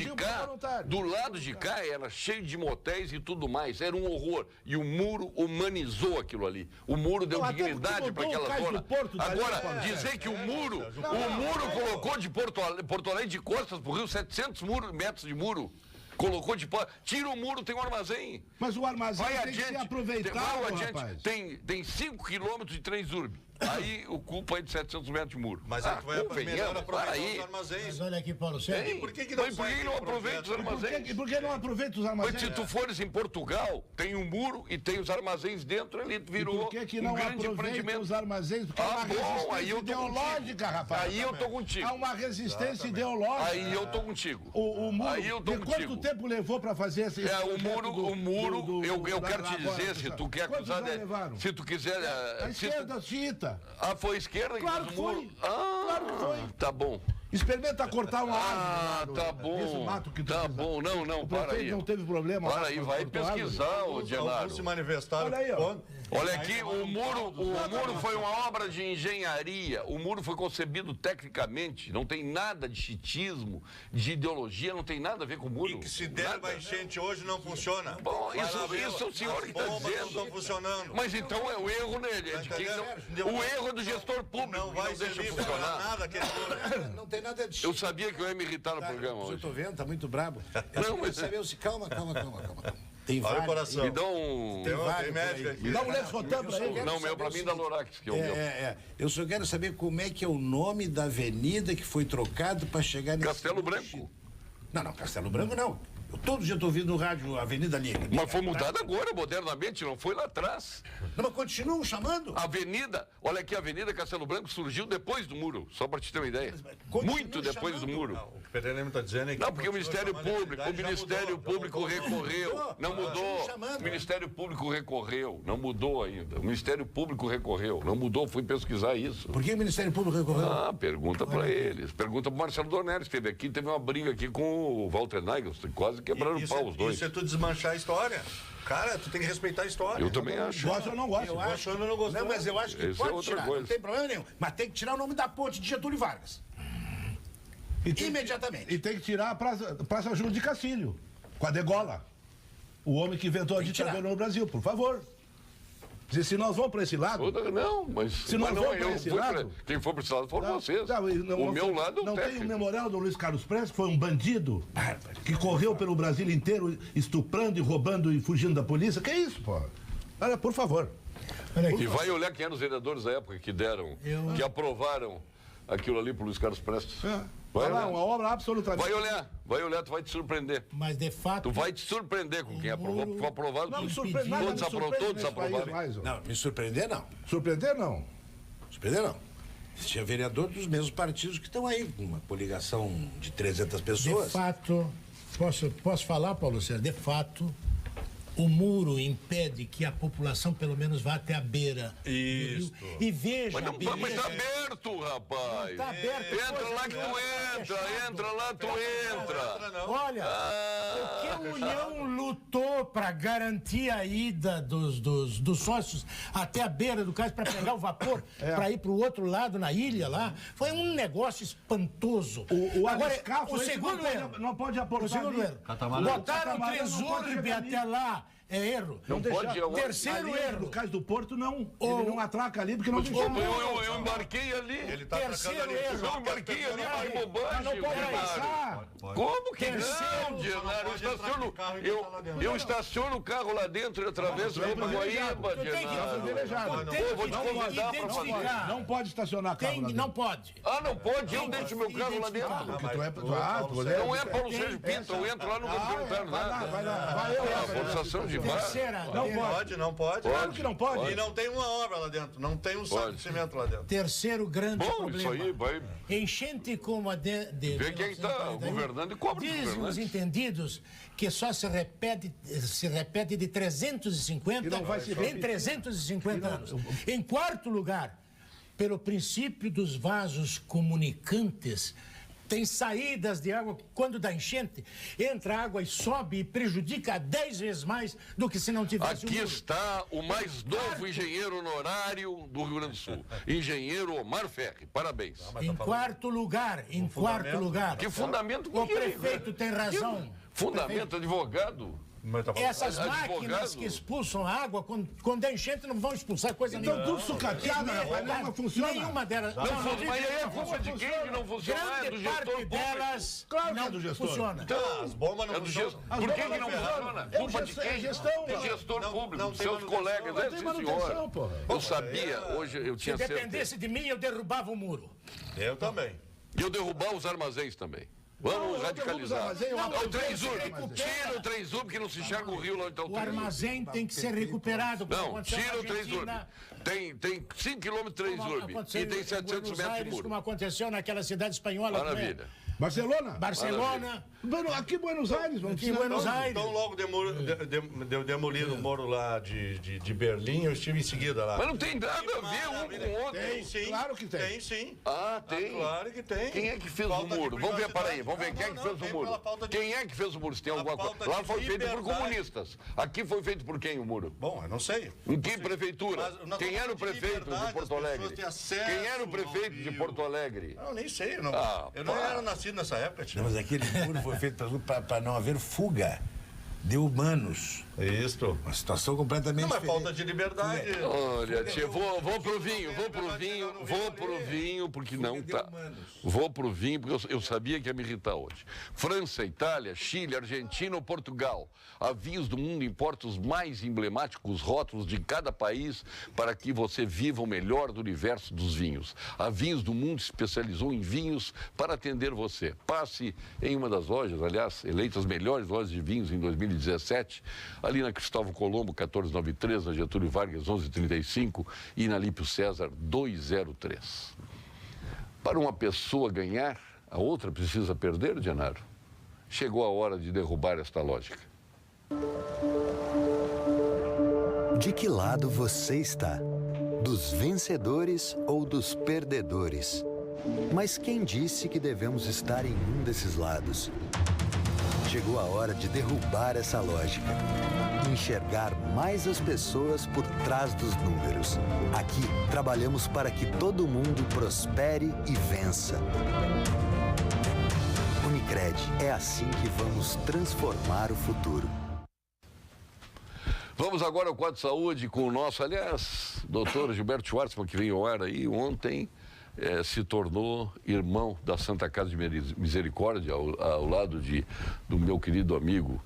de cá era cheio de motéis e tudo mais, era um horror. E o muro humanizou aquilo ali. O muro deu dignidade para aquela zona. Agora, dizer que o muro colocou de Porto Alegre de costas para o Rio 700 metros de muro. Colocou de pó. Tira o muro, tem um armazém. Mas o armazém tem que ser aproveitado, rapaz. Tem 5 quilômetros de Transurb. Aí o culpa é de 700 metros de muro. Mas aí tu vai melhor aproveitar os armazéns. Mas olha aqui, Paulo Sérgio. Por que não aproveita os armazéns? Por que não aproveita os armazéns? Mas se tu fores em Portugal, tem um muro e tem os armazéns dentro, ali virou por que não um grande aproveita empreendimento. Os armazéns? Porque é uma resistência ideológica, rapaz. Aí eu tô contigo. Há uma resistência ideológica. Aí eu tô contigo. O muro, quanto tempo levou para fazer esse o muro, eu quero te dizer, se tu quer acusar... Se tu quiser... A esquerda cita. Foi esquerda? Claro que foi. Claro que foi. Tá bom. Experimenta cortar uma árvore. Tá bom. Mato que tá bom. Não, para aí. Não teve problema. Para aí, vai pesquisar, ô Genaro. Se manifestaram. Olha aí, ó. Olha aqui, o muro foi uma obra de engenharia. O muro foi concebido tecnicamente. Não tem nada de chitismo, de ideologia, não tem nada a ver com o muro. E que se der uma enchente hoje não funciona. Bom, isso é o senhor que está dizendo. Não estão funcionando. Mas então é o erro nele. O erro é do gestor público. Não vai deixa servir funcionar. para nada aquele muro. Não tem nada de... Eu sabia que eu ia me irritar no programa hoje. Eu tô vendo, tá muito brabo. Não, mas... Calma. Tem Olha o vários. coração. Me dá um... Tem médico aqui. Dá um Lexotan pra ele. Não, meu, pra mim dá Lorax, que é o meu. Eu só quero saber como é que é o nome da avenida que foi trocado para chegar nesse... Castelo Branco. Não, Castelo Branco não. Eu todo dia estou ouvindo no rádio a Avenida ali. Mas foi mudada agora, modernamente, não foi lá atrás. Não, mas continuam chamando. A avenida, olha aqui, a Avenida Castelo Branco surgiu depois do muro, só para te ter uma ideia. continua Muito depois do chamando. muro. Não, o que o Pereira está dizendo é que... Não, porque o continua Ministério chamando Público, a o cidade, Ministério já Público mudou. recorreu, não mudou. chamando. O Ministério Público recorreu, não mudou ainda. O Ministério Público recorreu, não mudou, fui pesquisar isso. Por que o Ministério Público recorreu? Ah, pergunta para eles. Pergunta para o Marcelo Dornelles, esteve aqui, teve uma briga aqui com o Walter Nagels, quase quebraram o pau os dois. Isso é tu desmanchar a história. Cara, tu tem que respeitar a história. Eu também acho. Gosta ou não gosta? Eu acho. Gostou ou não gostou? Não, mas eu acho que Isso é pode outra tirar, coisa. não tem problema nenhum. Mas tem que tirar o nome da ponte de Getúlio Vargas. Imediatamente. E tem que tirar a Praça Júlio de Castilho, com a degola. O homem que inventou a Tem que ditadura tirar. no Brasil, por favor. Dizer, se nós vamos para esse lado... Não, mas... Se nós mas não, vamos para eu esse fui lado... quem for para esse lado foram vocês. O O meu lado é o Não tem o técnico. memorial do Luiz Carlos Prestes, que foi um bandido que correu pelo Brasil inteiro, estuprando e roubando e fugindo da polícia. Que isso, pô? Olha, por favor. Olha aqui. E vai olhar quem eram os vereadores da época que deram, que aprovaram aquilo ali pro Luiz Carlos Prestes. Vai Olha lá, olhar. uma obra absolutamente... Vai olhar, tu vai te surpreender. Mas de fato. Tu vai te surpreender com quem aprovou, foi aprovado Não me tudo. surpreende, nada me Todos surpreende todos nesse país aprovaram. mais, ó. Não, me surpreender não. Surpreender, não. Surpreender não. Tinha vereador dos mesmos partidos que estão aí, com uma coligação de 300 De pessoas. fato, posso falar, Paulo Sérgio? De fato, o muro impede que a população pelo menos vá até a beira do rio Isso. e veja Mas a não beleza. mas tá aberto, rapaz. Está aberto. Entra lá que tu entra lá tu entra. Olha, o que a União lutou para garantir a ida dos sócios até a beira do cais para pegar o vapor, para ir para o outro lado, na ilha lá, foi um negócio espantoso. O Agora, Aliscafo, o esse segundo erro. não pode aportar O segundo ali. erro. Catamarã. Botaram o Catamarã não pode Tresurbe chegar até lá. É erro. Não pode ir aonde? Terceiro Ali, erro. no caso do Porto, não. Ele não atraca ali porque não tem Pô, chão. eu embarquei ali. Ele tá Terceiro atacando ali. erro. Eu embarquei ali, mas que bobagem. Não pode Genaro. passar. Como que Terceiro, não, Genaro? pode entrar com o carro e botar lá dentro. Eu estaciono o carro lá dentro e atravesso e vou pra Guaíba, Tu tem que- Genaro. Privilegiado. Tem Pô, vou te que convidar pra fazer. identificar. Não pode estacionar carro lá Não dentro. pode. Ah, não pode? Eu deixo meu carro lá dentro. Porque tu é... Não é Paulo Sérgio Pinto, eu entro lá, não vou perguntar nada. Vai lá, vai eu. Ah, forçação de barra. Terceira. Não pode. Claro que não pode. E não tem uma obra lá dentro. Não tem um saco Pode. de cimento lá dentro. Terceiro grande Bom, problema. isso aí vai... Enchente como a de Vê quem tá 1941. governando e cobra dos Dizem os governantes. entendidos que só se repete de 350 E não vai se em repetir. 350 anos. Em quarto lugar, pelo princípio dos vasos comunicantes, tem saídas de água, quando dá enchente, entra água e sobe e prejudica 10 vezes mais do que se não tivesse Aqui muro. está o mais novo engenheiro honorário do Rio Grande do Sul. Engenheiro Omar Ferri. Parabéns. Em quarto lugar, Que fundamento? O prefeito tem razão. Fundamento, advogado? Mas tá falando- Essas máquinas Advogado. que expulsam a água, quando é enchente, não vão expulsar coisa Então nenhuma. tudo sucateado, rapaz. Nenhuma funciona. Nenhuma delas. Não, digo mas aí é que culpa de quem que não funciona? É do grande gestor parte público. delas Claro que não é do gestor. funciona. Então, As bombas não é do funcionam. gestor. Por que não funciona? É Culpa de gestão, quem? é gestão, Do pô. gestor público, não dos tem seus manutenção. colegas. Não É, tem sim, manutenção, senhor. porra. Eu sabia, hoje eu Se tinha certeza. dependesse de mim, eu derrubava o muro. Eu também. E eu derrubar os armazéns também. Vamos radicalizar. O Trenzurb. Tira o Trenzurb que não se enxerga o rio lá onde está o O Trenzurb. armazém tem que ser recuperado. como Não, aconteceu na tira o Trenzurb. Argentina, Tem 5 quilômetros de como Trenzurb aconteceu e tem em 700 Buenos metros de Aires, como muro. aconteceu naquela cidade espanhola. Maravilha. Barcelona? Barcelona. Bueno, aqui em Buenos Aires. Vamos Aqui em Buenos Aires. Então logo demoliram o muro lá de Berlim, eu estive em seguida lá. Mas não tem nada a ver um com o outro. Tem sim. Claro que tem. Tem sim. Ah, tem. Claro que tem. Quem é que fez o Falta de muro? Vamos ver, privacidade. peraí, vamos ver quem é que Não, fez o tem muro. pela falta de- Quem é que fez o muro? Se tem A alguma coisa. falta Lá de foi feito por liberdade. comunistas. Aqui foi feito por quem o muro? Bom, eu não sei. Em que prefeitura? Mas nós Quem estamos era o falando de prefeito de liberdade, Porto as pessoas Alegre? têm acesso Quem era o prefeito ao de rio. Porto Alegre? Eu nem sei. Eu não, Ah, eu não pá. era nascido nessa época, tio. Não, mas aquele muro foi feito para não haver fuga. de humanos. Isso. Uma situação completamente Não, mas diferente. falta de liberdade. Olha, tia, vou pro vinho, porque não tá. Vou pro vinho, porque eu sabia que ia me irritar hoje. França, Itália, Chile, Argentina ou Portugal. A Vinhos do Mundo importa os mais emblemáticos rótulos de cada país para que você viva o melhor do universo dos vinhos. A Vinhos do Mundo se especializou em vinhos para atender você. Passe em uma das lojas, aliás, eleitas as melhores lojas de vinhos em 2017, ali na Cristóvão Colombo, 1493, na Getúlio Vargas, 1135 e na Lípio César, 203. Para uma pessoa ganhar, a outra precisa perder, Genaro? Chegou a hora de derrubar esta lógica. De que lado você está? Dos vencedores ou dos perdedores? Mas quem disse que devemos estar em um desses lados? Chegou a hora de derrubar essa lógica. Enxergar mais as pessoas por trás dos números. Aqui, trabalhamos para que todo mundo prospere e vença. Unicred, é assim que vamos transformar o futuro. Vamos agora ao quadro de saúde com o nosso, aliás, doutor Gilberto Schwartzman, que veio ao ar aí ontem, se tornou irmão da Santa Casa de Misericórdia, ao lado do meu querido amigo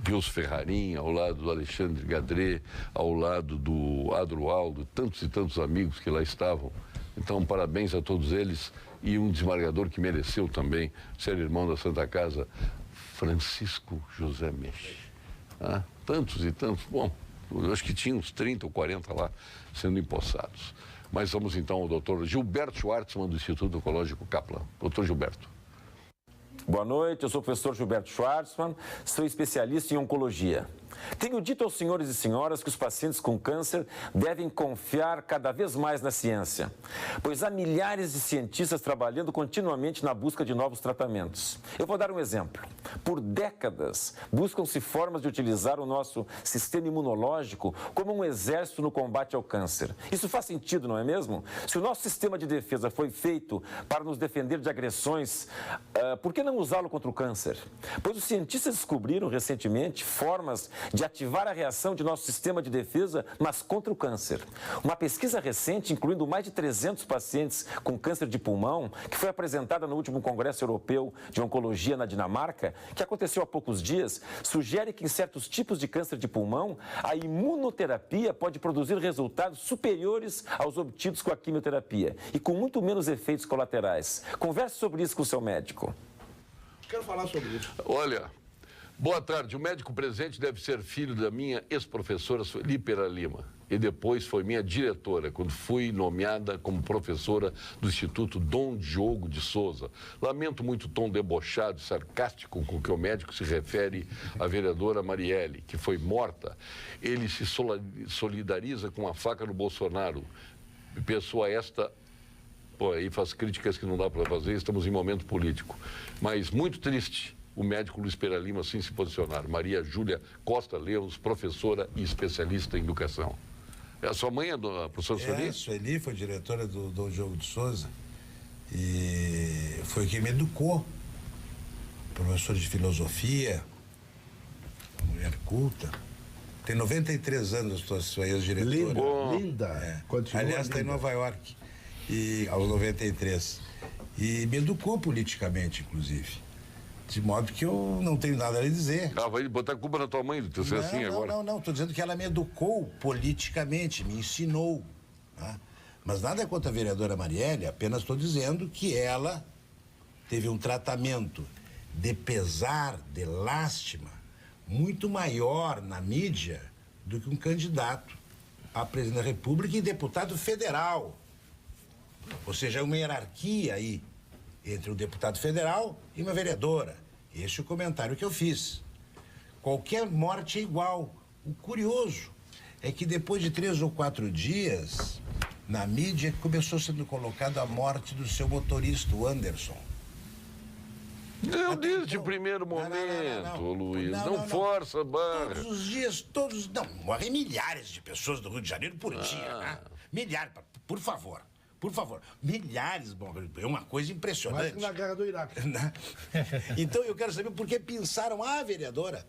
Wilson Ferrarim, ao lado do Alexandre Gadré, ao lado do Adroaldo, tantos e tantos amigos que lá estavam. Então, parabéns a todos eles e um desembargador que mereceu também ser irmão da Santa Casa, Francisco José Meche. Ah, tantos e tantos, bom, eu acho que tinha uns 30 ou 40 lá sendo empossados. Mas vamos então ao doutor Gilberto Schwartzman, do Instituto Ecológico Kaplan. Doutor Gilberto. Boa noite, eu sou o professor Gilberto Schwartzman, sou especialista em oncologia. Tenho dito aos senhores e senhoras que os pacientes com câncer devem confiar cada vez mais na ciência, pois há milhares de cientistas trabalhando continuamente na busca de novos tratamentos. Eu vou dar um exemplo. Por décadas, buscam-se formas de utilizar o nosso sistema imunológico como um exército no combate ao câncer. Isso faz sentido, não é mesmo? Se o nosso sistema de defesa foi feito para nos defender de agressões, por que não usá-lo contra o câncer? Pois os cientistas descobriram recentemente formas de ativar a reação de nosso sistema de defesa, mas contra o câncer. Uma pesquisa recente, incluindo mais de 300 pacientes com câncer de pulmão, que foi apresentada no último Congresso Europeu de Oncologia na Dinamarca, que aconteceu há poucos dias, sugere que em certos tipos de câncer de pulmão, a imunoterapia pode produzir resultados superiores aos obtidos com a quimioterapia e com muito menos efeitos colaterais. Converse sobre isso com o seu médico. Quero falar sobre isso. Olha, boa tarde. O médico presente deve ser filho da minha ex-professora Sueli Pera Lima. E depois foi minha diretora, quando fui nomeada como professora do Instituto Dom Diogo de Souza. Lamento muito o tom debochado e sarcástico com que o médico se refere à vereadora Marielle, que foi morta. Ele se solidariza com a faca do Bolsonaro. Pessoa esta... Pô, aí faz críticas que não dá para fazer, estamos em momento político. Mas muito triste o médico Luiz Pera Lima assim se posicionar. Maria Júlia Costa Lemos, professora e especialista em educação. A sua mãe é a professora Sueli? Sueli foi diretora do Dom Diogo de Souza e foi quem me educou. Professor de filosofia, uma mulher culta. Tem 93 anos, sua ex-diretora. Linda. Aliás, está em Nova York. E aos 93. E me educou politicamente, inclusive. De modo que eu não tenho nada a lhe dizer. Ah, vai botar a culpa na tua mãe de ser assim agora? Não. Estou dizendo que ela me educou politicamente, me ensinou. Tá? Mas nada contra a vereadora Marielle, apenas estou dizendo que ela teve um tratamento de pesar, de lástima, muito maior na mídia do que um candidato a presidente da República e deputado federal. Ou seja, uma hierarquia aí entre um deputado federal e uma vereadora. Esse é o comentário que eu fiz. Qualquer morte é igual. O curioso é que depois de 3 ou 4 dias, na mídia começou sendo colocada a morte do seu motorista, o Anderson. Eu disse de primeiro momento, Luiz, não força a barra. Todos os dias, morrem milhares de pessoas do Rio de Janeiro por dia, né? Milhares, por favor. Por favor. Milhares de bombardeiros. É uma coisa Mais impressionante. que na guerra do Iraque. Então eu quero saber por que pensaram a vereadora,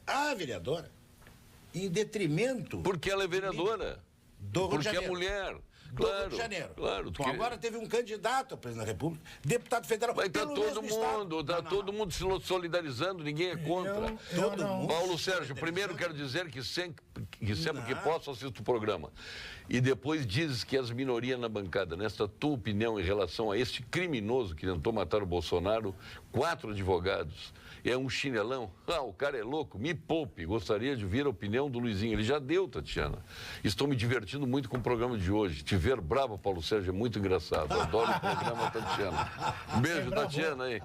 em detrimento Porque ela é vereadora. do Rio de Porque é Janeiro. mulher. Do Claro, Rio de Janeiro. claro. Bom, agora teve um candidato a presidente da República, deputado federal. Mas tá pelo todo mesmo estado. mundo, tá todo mundo se solidarizando, ninguém é contra. Todo mundo. Paulo Sérgio, primeiro quero dizer que sempre que posso assisto o programa. E depois dizes que as minorias na bancada, nesta tua opinião em relação a este criminoso que tentou matar o Bolsonaro, 4 advogados, é um chinelão? Ah, o cara é louco, me poupe. Gostaria de ouvir a opinião do Luizinho. Ele já deu, Tatiana. Estou me divertindo muito com o programa de hoje. Te ver bravo, Paulo Sérgio, é muito engraçado. Adoro o programa, Tatiana. Um beijo, Tatiana, aí.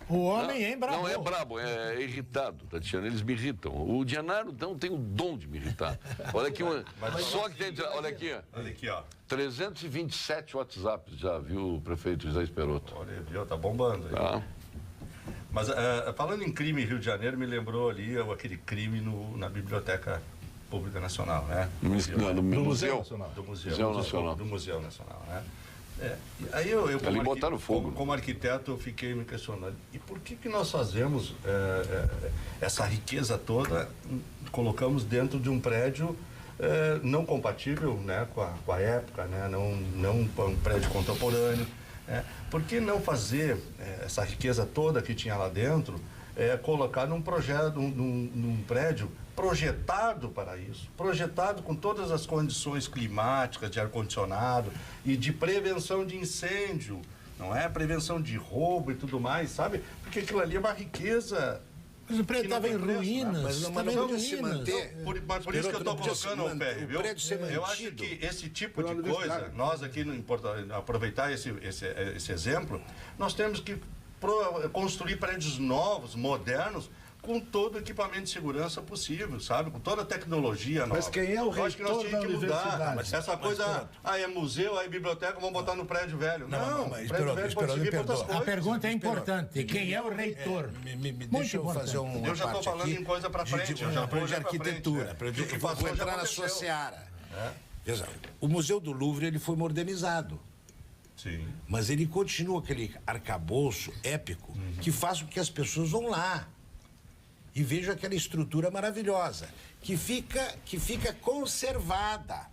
O homem é brabo. Não é brabo, é irritado, Tatiana. Eles me irritam. O Dianaro não tem o dom de me irritar. Olha aqui, só que tem. Olha aqui, ó. Olha aqui, ó. 327 WhatsApps já, viu, o prefeito José Esperotto? Olha, viu? Tá bombando aí. Tá. Mas falando em crime em Rio de Janeiro, me lembrou ali aquele crime na Biblioteca Pública Nacional, né? Do Museu Nacional. Do Museu Museu Nacional. Do Museu Nacional, né? E aí eu Ali botaram fogo. como arquiteto, eu fiquei me questionando. E por que nós fazemos essa riqueza toda, colocamos dentro de um prédio não compatível, né, com a época, né? Não um prédio contemporâneo. Por que não fazer essa riqueza toda que tinha lá dentro, colocar num projeto, num prédio projetado para isso, projetado com todas as condições climáticas, de ar-condicionado e de prevenção de incêndio, não é? Prevenção de roubo e tudo mais, sabe? Porque aquilo ali é uma riqueza. Mas o prédio estava em ruínas. Mas não podia se manter. Por isso que eu estou colocando o pé, viu? prédio ser Eu acho mantido. que esse tipo de coisa, nós aqui no aproveitar esse exemplo, nós temos que construir prédios novos, modernos, com todo o equipamento de segurança possível, sabe? Com toda a tecnologia nova. Mas quem é o Eu acho que nós reitor tínhamos da que mudar. universidade? Essa coisa, é museu, é biblioteca, vamos botar no prédio velho. Não, o mas prédio velho pode servir para outras A coisas. pergunta é importante. Quem é o reitor? Deixa eu fazer uma Eu já estou parte falando aqui em coisa para frente. de eu já vou de já pra arquitetura. frente, Eu vou já entrar na sua aconteceu. seara. Veja, o Museu do Louvre ele foi modernizado. Sim. Mas ele continua aquele arcabouço épico que faz com que as pessoas vão lá e vejam aquela estrutura maravilhosa, que fica conservada.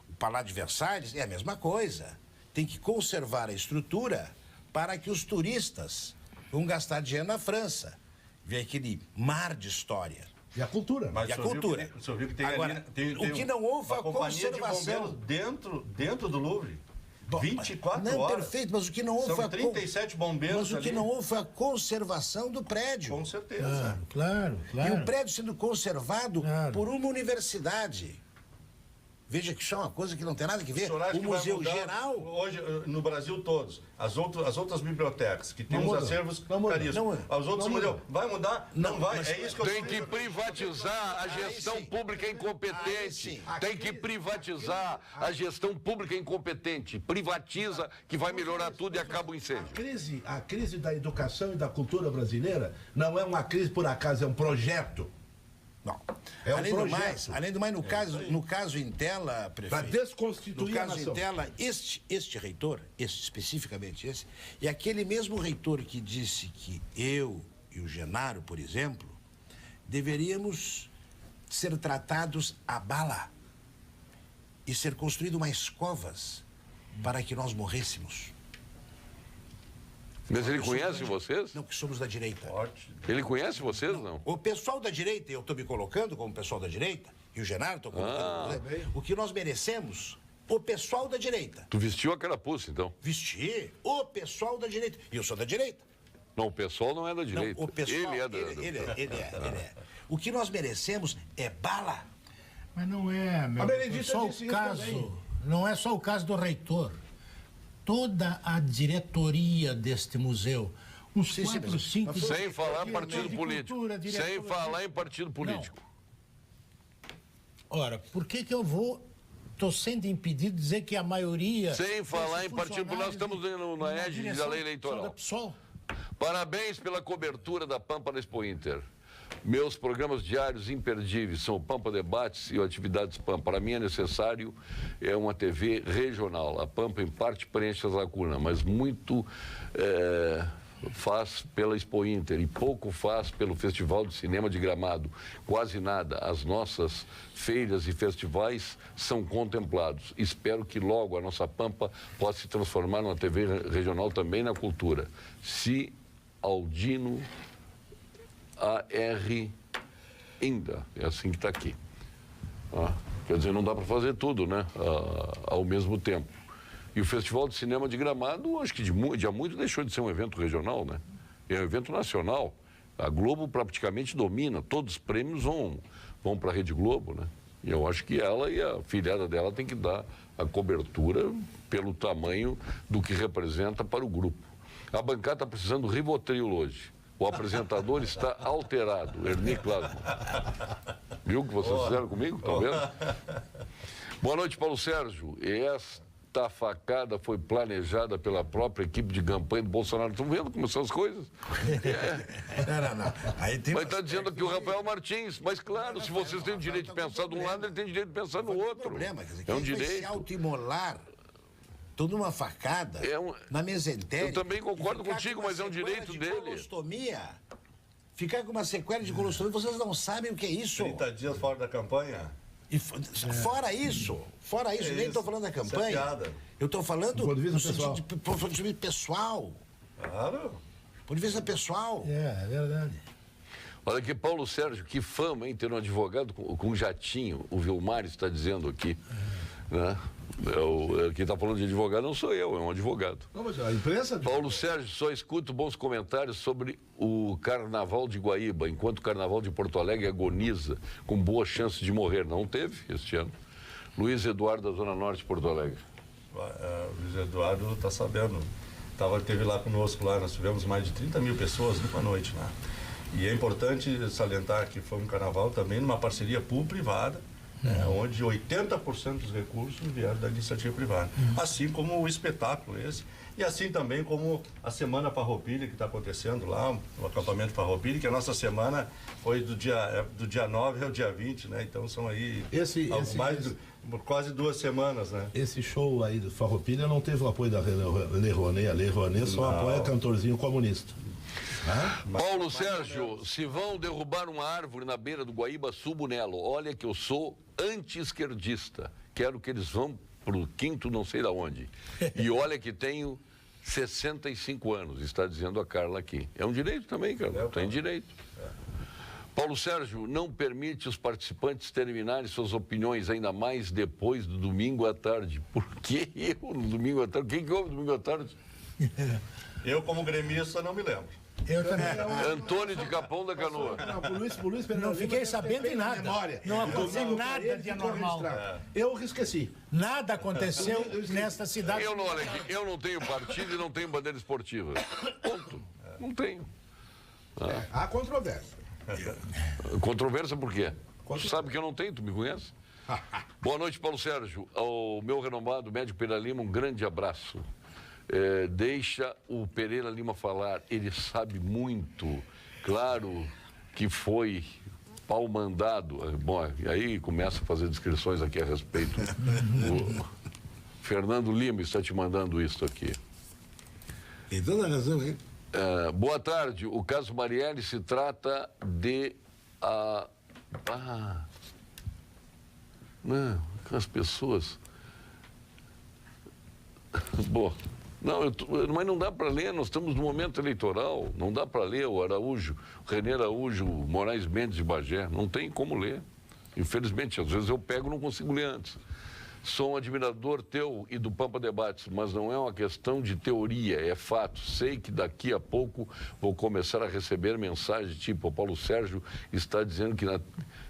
O Palácio de Versalhes é a mesma coisa. Tem que conservar a estrutura para que os turistas vão gastar dinheiro na França. Ver aquele mar de história. E a cultura. Mas E a o senhor cultura. viu que tem Agora, ali, tem o que não houve foi a uma companhia de conservação. bombeiros dentro do Louvre. Bom, 24 não, horas. perfeito, mas o que não houve São foi a 37 bombeiros Mas o que ali. não houve foi a conservação do prédio. Com certeza. Claro. E o prédio sendo conservado Claro. por uma universidade. Veja que isso é uma coisa que não tem nada a ver. senhor acha O que vai Museu mudar Geral. Hoje, no Brasil todos, as outras bibliotecas que têm Não os muda. acervos Não muda. caríssimos. Não muda. Os outros Não museus. muda. Vai mudar? Não vai. mas É isso que eu Tem que privatizar a gestão sim. pública Aí incompetente. sim. Tem que privatizar a gestão pública incompetente. Privatiza que vai melhorar tudo e acaba o incêndio. A crise da educação e da cultura brasileira não é uma crise por acaso, é um projeto. Não. É um além do projeto. mais, no caso Intela, Para prefeito. desconstituir No a caso nação. Intela, este reitor, especificamente esse, é aquele mesmo reitor que disse que eu e o Genaro, por exemplo, deveríamos ser tratados a bala e ser construído mais covas para que nós morrêssemos. Mas ele conhece vocês? Não, que somos da direita. Ele conhece vocês, não? O pessoal da direita, eu estou me colocando como pessoal da direita, e o Genaro estou colocando. O que nós merecemos, o pessoal da direita. Tu vestiu a carapuça, então? Vestir o pessoal da direita. E eu sou da direita. Não, o pessoal não é da direita. Não, o pessoal, Ele é da... ele é. O que nós merecemos é bala. Mas não é, meu. A Benedita Só disse o isso caso. também. Não é só o caso do reitor. Toda a diretoria deste museu. Uns Sim, 4, mas- 5... Sem falar em partido de político. cultura, diretor- Sem falar em partido político. Ora, por que eu vou... Estou sendo impedido de dizer que a maioria... Sem falar desses em partido político. Nós estamos funcionários na égide da direção lei eleitoral. da PSOL. Parabéns pela cobertura da Pampa da Expo Inter. Meus programas diários imperdíveis são o Pampa Debates e o Atividades Pampa. Para mim é necessário uma TV regional. A Pampa, em parte, preenche as lacunas, mas muito faz pela Expo Inter e pouco faz pelo Festival de Cinema de Gramado. Quase nada. As nossas feiras e festivais são contemplados. Espero que logo a nossa Pampa possa se transformar numa TV regional também na cultura. Se Aldino A.R. Inda, é assim que está aqui. Quer dizer, não dá para fazer tudo, né? Ao mesmo tempo. E o Festival de Cinema de Gramado, acho que de há muito deixou de ser um evento regional, né? É um evento nacional. A Globo praticamente domina, todos os prêmios vão para a Rede Globo, né? E eu acho que ela e a filhada dela tem que dar a cobertura pelo tamanho do que representa para o grupo. A bancada está precisando do Rivotril hoje. O apresentador está alterado, Ernie Klasman. Viu o que vocês fizeram comigo? Tá vendo? Boa noite, Paulo Sérgio. Esta facada foi planejada pela própria equipe de campanha do Bolsonaro. Estão vendo como são as coisas? Não. Aí tem mas está dizendo aqui o Rafael Martins. Mas claro, se vocês têm o direito de pensar de um lado, ele tem o direito de pensar no outro. Problema, quer dizer, é um direito. direito. Se autoimolar toda uma facada na mesentérica. Eu também concordo contigo, mas é um direito dele. Colostomia. Ficar com uma sequela de colostomia, vocês não sabem o que é isso. 30 dias fora da campanha? E fora isso, nem estou falando da campanha. Eu estou falando no sentido de pessoal. Claro. Do ponto de vista pessoal. É verdade. Olha aqui, Paulo Sérgio, que fama, hein, ter um advogado com um jatinho. O Vilmar está dizendo aqui. Né? Quem está falando de advogado não sou eu, é um advogado. Não, mas a imprensa... Paulo Sérgio, só escuto bons comentários sobre o Carnaval de Guaíba, enquanto o Carnaval de Porto Alegre agoniza, com boa chance de morrer. Não teve este ano. Luiz Eduardo, da Zona Norte de Porto Alegre. O Luiz Eduardo está sabendo. Teve lá conosco, lá, nós tivemos mais de 30 mil pessoas numa noite lá. E é importante salientar que foi um carnaval também numa parceria público-privada, onde 80% dos recursos vieram da iniciativa privada. Assim como o espetáculo esse, e assim também como a Semana Farroupilha que está acontecendo lá, o acampamento Farroupilha, que a nossa semana foi do dia 9 ao dia 20, né? Então são aí quase 2 semanas, né? Esse show aí do Farroupilha não teve o apoio da Lei Rouanet. A Lei Rouanet só apoia cantorzinho comunista. Paulo Sérgio, se vão derrubar uma árvore na beira do Guaíba, subo nela. Olha que eu sou anti-esquerdista. Quero que eles vão pro quinto não sei da onde. E olha que tenho 65 anos, está dizendo a Carla aqui. É um direito também, Carla. Tem direito. Paulo Sérgio, não permite os participantes terminarem suas opiniões, ainda mais depois do domingo à tarde. Por que eu no domingo à tarde? Quem que houve no domingo à tarde? Eu, como gremista, não me lembro. Eu também. Antônio de Capão da Canoa. Não fiquei sabendo de nada. Não aconteceu nada de anormal. Eu esqueci. Nada aconteceu nesta cidade. Eu não tenho partido e não tenho bandeira esportiva. Ponto. Não tenho. Há controvérsia. Controvérsia por quê? Tu sabe que eu não tenho, tu me conhece? Boa noite, Paulo Sérgio. Ao meu renomado médico Pereira Lima, um grande abraço. Deixa o Pereira Lima falar, ele sabe muito. Claro que foi pau mandado. Bom, e aí começa a fazer descrições aqui a respeito. O Fernando Lima está te mandando isso aqui. Tem toda a razão, hein? Boa tarde. O caso Marielle se trata de não, as pessoas. Bom, mas não dá para ler, nós estamos no momento eleitoral, não dá para ler o René Araújo, Moraes Mendes de Bagé, não tem como ler. Infelizmente, às vezes eu pego e não consigo ler antes. Sou um admirador teu e do Pampa Debates, mas não é uma questão de teoria, é fato. Sei que daqui a pouco vou começar a receber mensagens tipo: o Paulo Sérgio está dizendo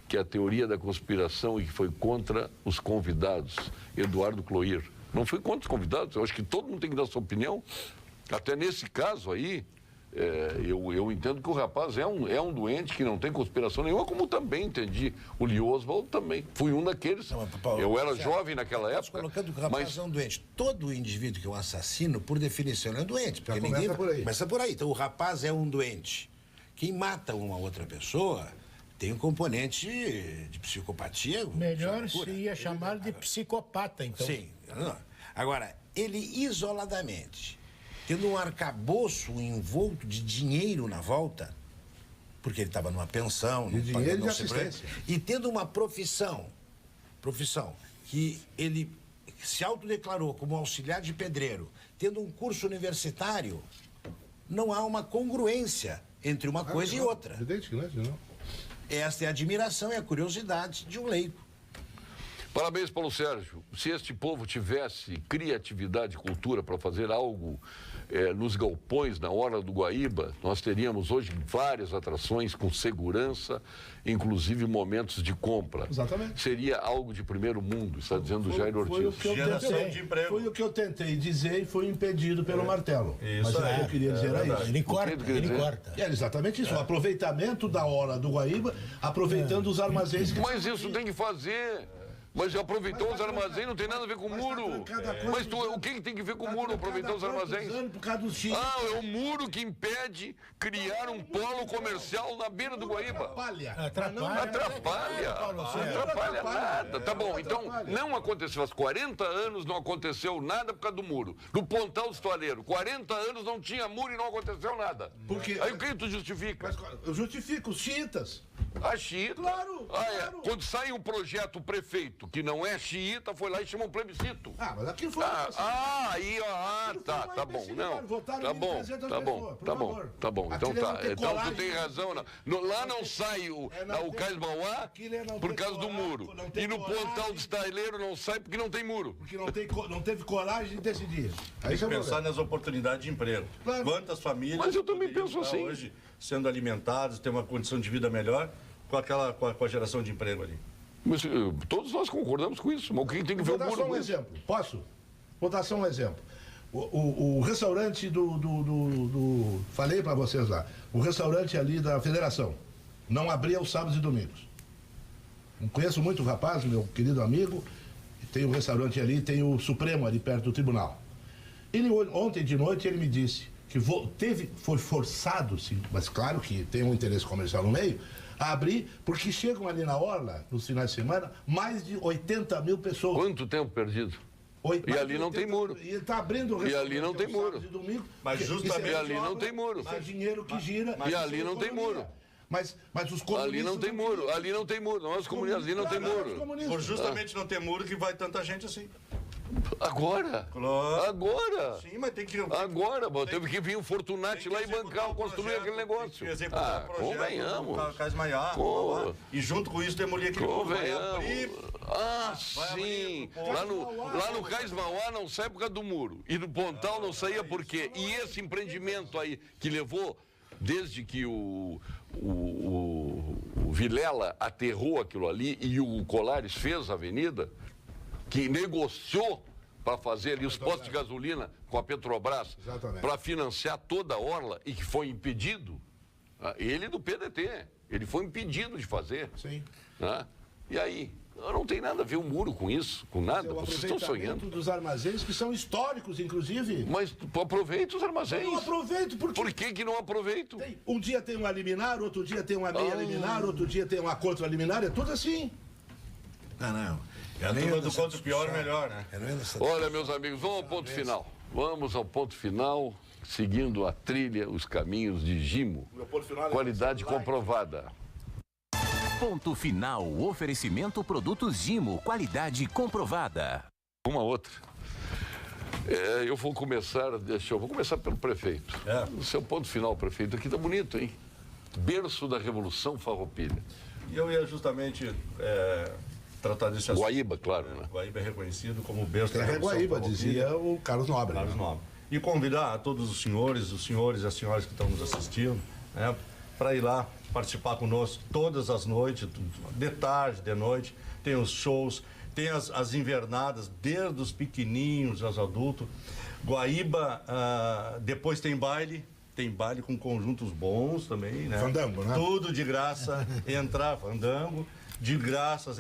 que a teoria da conspiração e que foi contra os convidados. Eduardo Cloir. Não foi contra os convidados, eu acho que todo mundo tem que dar sua opinião. Até nesse caso aí, eu entendo que o rapaz é um doente que não tem conspiração nenhuma, como também entendi. O Lee Oswald também. Fui um daqueles. Não, Paulo, eu era jovem naquela época. Colocando que o rapaz é um doente. Todo indivíduo que é um assassino, por definição, é doente. Porque ninguém... Começa por aí. Então o rapaz é um doente. Quem mata uma outra pessoa tem um componente de psicopatia. Melhor seria chamar de psicopata, então. Sim. Agora, ele isoladamente, tendo um arcabouço envolto de dinheiro na volta, porque ele estava numa pensão, De dinheiro e de assistência. e tendo uma profissão que ele se autodeclarou como auxiliar de pedreiro, tendo um curso universitário, não há uma congruência entre uma coisa e outra. Evidente que não. Esta é a admiração e a curiosidade de um leigo. Parabéns, Paulo Sérgio. Se este povo tivesse criatividade e cultura para fazer algo nos galpões, na Orla do Guaíba, nós teríamos hoje várias atrações com segurança, inclusive momentos de compra. Exatamente. Seria algo de primeiro mundo, está dizendo o Jair Ortiz. Geração de emprego. Foi o que eu tentei dizer e foi impedido pelo martelo. Isso Mas eu queria dizer era isso. Ele corta, ele corta. É exatamente isso, o aproveitamento da Orla do Guaíba, aproveitando os armazéns que... Mas isso tem que fazer. Mas já aproveitou os armazéns, não tem nada a ver com o muro. Mas o que tem que ver com o muro, aproveitar os armazéns? Por causa dos chiques. É o muro que impede criar um polo comercial na beira do Guaíba. Atrapalha nada. Tá bom, então não aconteceu. Há 40 anos não aconteceu nada por causa do muro. No Pontal do Estoaleiro, 40 anos não tinha muro e não aconteceu nada. Aí o que tu justifica? Mas eu justifico, os xiitas. A xiita. Claro. Quando sai um projeto, o prefeito, que não é xiita, foi lá e chamou um plebiscito. Mas aquilo foi... Tá bom. Não, tá bom. Então tu tem razão. Lá não sai o Cais Mauá por causa do muro. E no Pontal do Estoaleiro não sai porque não tem muro. Porque não teve coragem de decidir. Tem que pensar nas oportunidades de emprego. Claro. Quantas famílias... Mas eu também penso assim. Hoje sendo alimentadas, ter uma condição de vida melhor com a geração de emprego ali. Mas todos nós concordamos com isso. Mas quem tem que ver o muro? Vou dar só um exemplo. Posso? Vou dar só um exemplo. O restaurante falei para vocês lá. O restaurante ali da Federação não abria os sábados e domingos. Conheço muito o rapaz, meu querido amigo. Tem um restaurante ali, tem o Supremo ali perto do tribunal. Ontem de noite ele me disse que foi forçado, sim, mas claro que tem um interesse comercial no meio, a abrir, porque chegam ali na Orla, nos finais de semana, mais de 80 mil pessoas. Quanto tempo perdido? E ali não tem muro. E ele está abrindo o restaurante. E ali não tem muro. Domingo, mas justamente ali não tem muro. Isso é dinheiro que gira. E ali não tem muro. Mas os comunistas... Ali não tem muro, ali não tem muro. Nós comunistas, ali não tem muro. Por justamente não ter muro que vai tanta gente assim. Agora? Claro. Agora? Sim, mas tem que... Agora, teve que vir um Fortunati lá e bancar, construir aquele negócio. Convenhamos. E junto com isso demolir aquele... Convenhamos. Sim. Lá no Cais Mauá não sai por causa do muro. E no Pontal não saía por quê? E esse empreendimento aí que levou... Desde que o Vilela aterrou aquilo ali e o Colares fez a avenida, que negociou para fazer ali os postos de gasolina com a Petrobras para financiar toda a orla e que foi impedido, ele do PDT, ele foi impedido de fazer. Sim. E aí? Não tem nada a ver o muro com isso, com nada. Vocês estão sonhando. Dos armazéns que são históricos, inclusive. Mas aproveita os armazéns. Eu não aproveito, porque... Por que não aproveito? Um dia tem uma liminar, outro dia tem uma meia liminar, outro dia tem uma contra liminar, é tudo assim. Não. É a turma do quanto pior, melhor, né? Olha, meus amigos, vamos ao ponto final. Vamos ao ponto final, seguindo a trilha, os caminhos de Gimo. Qualidade comprovada. Ponto final, oferecimento produtos Gimo, qualidade comprovada. Uma outra. Eu vou começar pelo prefeito. O seu ponto final, prefeito, aqui tá bonito, hein? Berço da Revolução Farroupilha. E eu ia justamente tratar desse assunto. Guaíba, claro, né? Guaíba é reconhecido como berço da Revolução Guaíba, dizia o Carlos Nobre. E convidar a todos os senhores e as senhoras que estão nos assistindo, né, para ir lá participar conosco todas as noites, de tarde, de noite. Tem os shows, tem as invernadas, desde os pequenininhos aos adultos. Guaíba, depois tem baile com conjuntos bons também, né? Fandango, né? Tudo de graça, fandango, de graça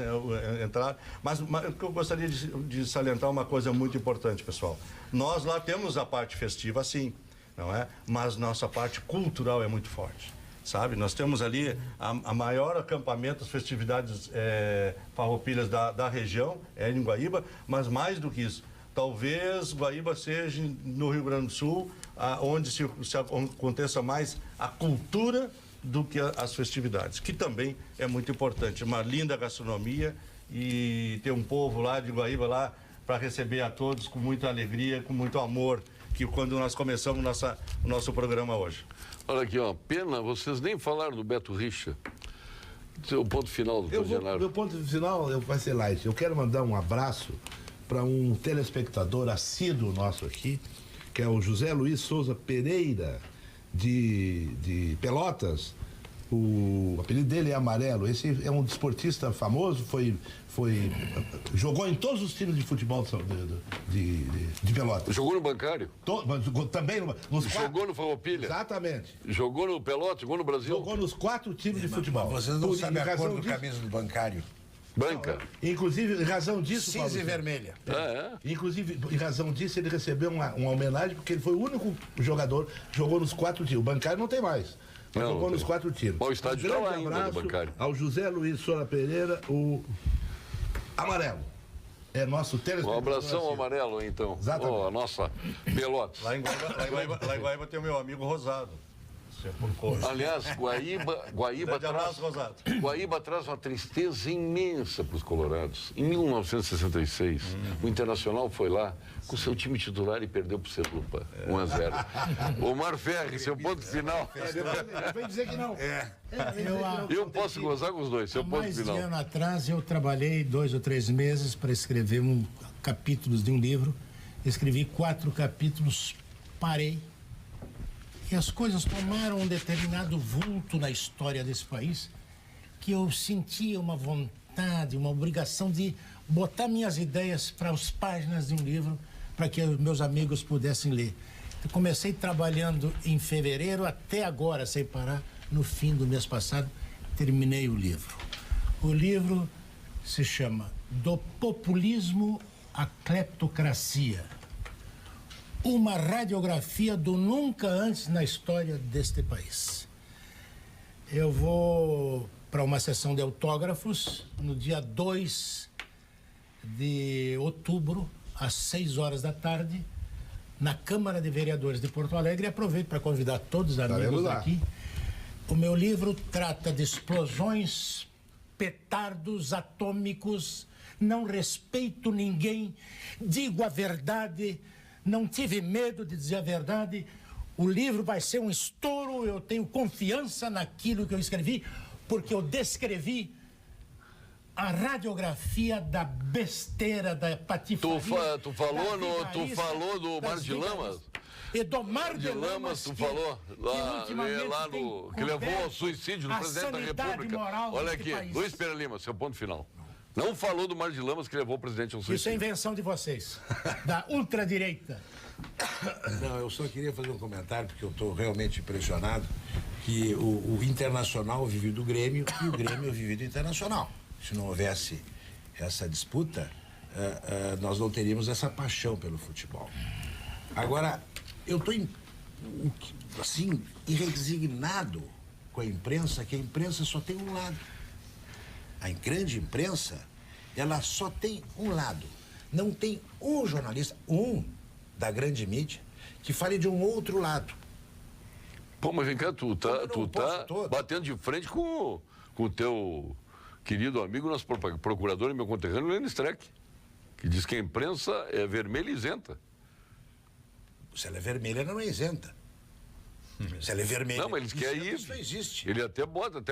entrar. Mas eu gostaria de salientar uma coisa muito importante, pessoal. Nós lá temos a parte festiva, sim, não é? Mas nossa parte cultural é muito forte. sabe? Nós temos ali a maior acampamento, as festividades farroupilhas da região, é em Guaíba, mas mais do que isso, talvez Guaíba seja no Rio Grande do Sul, onde se aconteça mais a cultura do que as festividades, que também é muito importante. Uma linda gastronomia e ter um povo lá de Guaíba lá para receber a todos com muita alegria, com muito amor, que quando nós começamos o nosso programa hoje. Olha aqui, ó, pena, vocês nem falaram do Beto Richa. Seu ponto final, doutor Genaro. Meu ponto final vai ser light. Eu quero mandar um abraço para um telespectador assíduo nosso aqui, que é o José Luiz Souza Pereira, de Pelotas. O apelido dele é Amarelo. Esse é um desportista famoso, jogou em todos os times de futebol de Pelotas. Jogou no Bancário? Também jogou no Farroupilha? Exatamente. Jogou no Pelotas? Jogou no Brasil? Jogou nos 4 times de futebol. Mas vocês não sabem a cor do camisa do Bancário? Branca. Inclusive, em razão disso... Cinza e vermelha. Inclusive, em razão disso, ele recebeu uma homenagem, porque ele foi o único jogador que jogou nos 4 times. O Bancário não tem mais. Mas jogou nos 4 times. O estádio está lá ainda, do Bancário. Ao José Luiz Souza Pereira, o Amarelo. É nosso telespectador. Um abração ao Amarelo, então. Exatamente. A nossa Pelotas. Lá em Guaíba tem o meu amigo Rosado. Aliás, Guaíba traz uma tristeza imensa para os colorados. Em 1966, o Internacional foi lá com seu time titular e perdeu para o Celupa, 1-0. Omar Ferri, seu ponto final. Vem dizer que não. Eu posso gozar com os dois, seu ponto final. Mais de ano atrás, eu trabalhei 2 ou 3 meses para escrever capítulos de um livro. Escrevi 4 capítulos, parei. E as coisas tomaram um determinado vulto na história desse país, que eu sentia uma vontade, uma obrigação de botar minhas ideias para as páginas de um livro, para que os meus amigos pudessem ler. Eu comecei trabalhando em fevereiro, até agora, sem parar, no fim do mês passado, terminei o livro. O livro se chama Do Populismo à Cleptocracia. Uma radiografia do nunca antes na história deste país. Eu vou para uma sessão de autógrafos no dia 2 de outubro, às 6 horas da tarde, na Câmara de Vereadores de Porto Alegre, e aproveito para convidar todos os amigos daqui. O meu livro trata de explosões, petardos atômicos, não respeito ninguém, digo a verdade, não tive medo de dizer a verdade. O livro vai ser um estouro, eu tenho confiança naquilo que eu escrevi, porque eu descrevi a radiografia da besteira, da patifaria. Tu falou do Mar de Lamas? E do Mar de Lamas, tu falou lá que levou ao suicídio do presidente da República. Olha aqui, Luiz Pereira Lima, seu ponto final. Não falou do Mar de Lamas que levou o presidente ao suicídio. Isso é invenção de vocês, da ultradireita. Não, eu só queria fazer um comentário, porque eu estou realmente impressionado que o Internacional vive do Grêmio e o Grêmio vive do Internacional. Se não houvesse essa disputa, nós não teríamos essa paixão pelo futebol. Agora, eu estou assim, irresignado com a imprensa, que a imprensa só tem um lado. A grande imprensa, ela só tem um lado. Não tem um jornalista, da grande mídia, que fale de um outro lado. Pô, mas vem cá, tu tá batendo de frente com o teu querido amigo, nosso procurador e meu conterrâneo, Lênin Streck, que diz que a imprensa é vermelha e isenta. Se ela é vermelha, ela não é isenta. Se ela é vermelha... Não, mas eles querem isso. Não existe. Ele até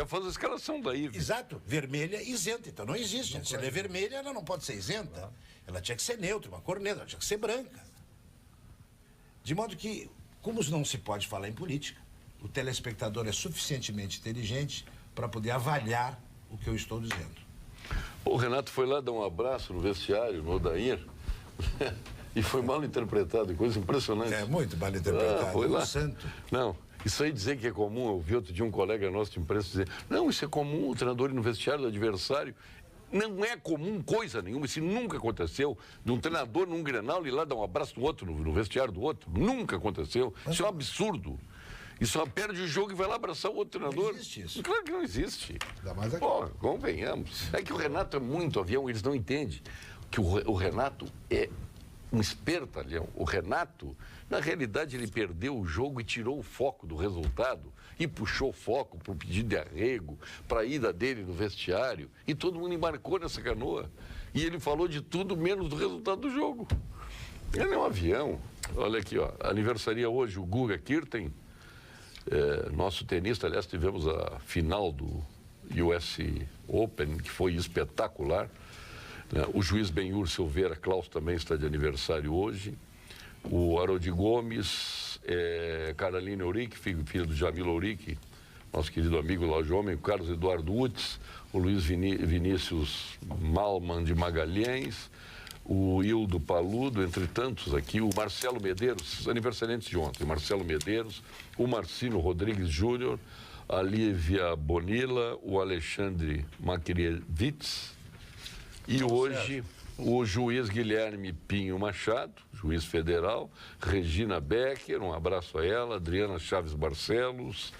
faz a escalação daí. Exato. Vermelha isenta. Então não existe. Se ela é vermelha, ela não pode ser isenta. Ela tinha que ser neutra, uma cor neutra. Ela tinha que ser branca. De modo que, como não se pode falar em política, o telespectador é suficientemente inteligente para poder avaliar o que eu estou dizendo. O Renato foi lá dar um abraço no vestiário, no Odair, e foi mal interpretado, coisa impressionante. É muito mal interpretado. Foi lá. Santo. Não, isso aí dizer que é comum, eu vi outro dia um colega nosso de imprensa dizer, não, isso é comum, o treinador ir no vestiário do adversário. Não é comum coisa nenhuma, isso nunca aconteceu, de um treinador num Grenal ir lá dar um abraço no outro, no vestiário do outro. Nunca aconteceu. Isso é um absurdo. E só perde o jogo e vai lá abraçar o outro treinador. Não existe isso. Claro que não existe. Ainda mais aqui. Pô, convenhamos. É que o Renato é muito avião, eles não entendem que o Renato é um espertalhão. O Renato, na realidade, ele perdeu o jogo e tirou o foco do resultado e puxou o foco para o pedido de arrego, para a ida dele no vestiário. E todo mundo embarcou nessa canoa. E ele falou de tudo menos do resultado do jogo. Ele é um avião. Olha aqui, ó. Aniversaria hoje o Guga Kirten, nosso tenista. Aliás, tivemos a final do US Open, que foi espetacular. O juiz Benhur Silveira Klaus também está de aniversário hoje. O Haroldo Gomes, Caroline Eurique, filho do Jamil Eurique, nosso querido amigo lá, o homem, o Carlos Eduardo Utz, o Luiz Vinícius Malman de Magalhães, o Hildo Paludo, entre tantos aqui, o Marcelo Medeiros, aniversariantes de ontem, Marcelo Medeiros, o Marcino Rodrigues Júnior, a Lívia Bonilla, o Alexandre Makrievitz, e hoje o juiz Guilherme Pinho Machado, juiz federal, Regina Becker, um abraço a ela, Adriana Chaves Barcelos,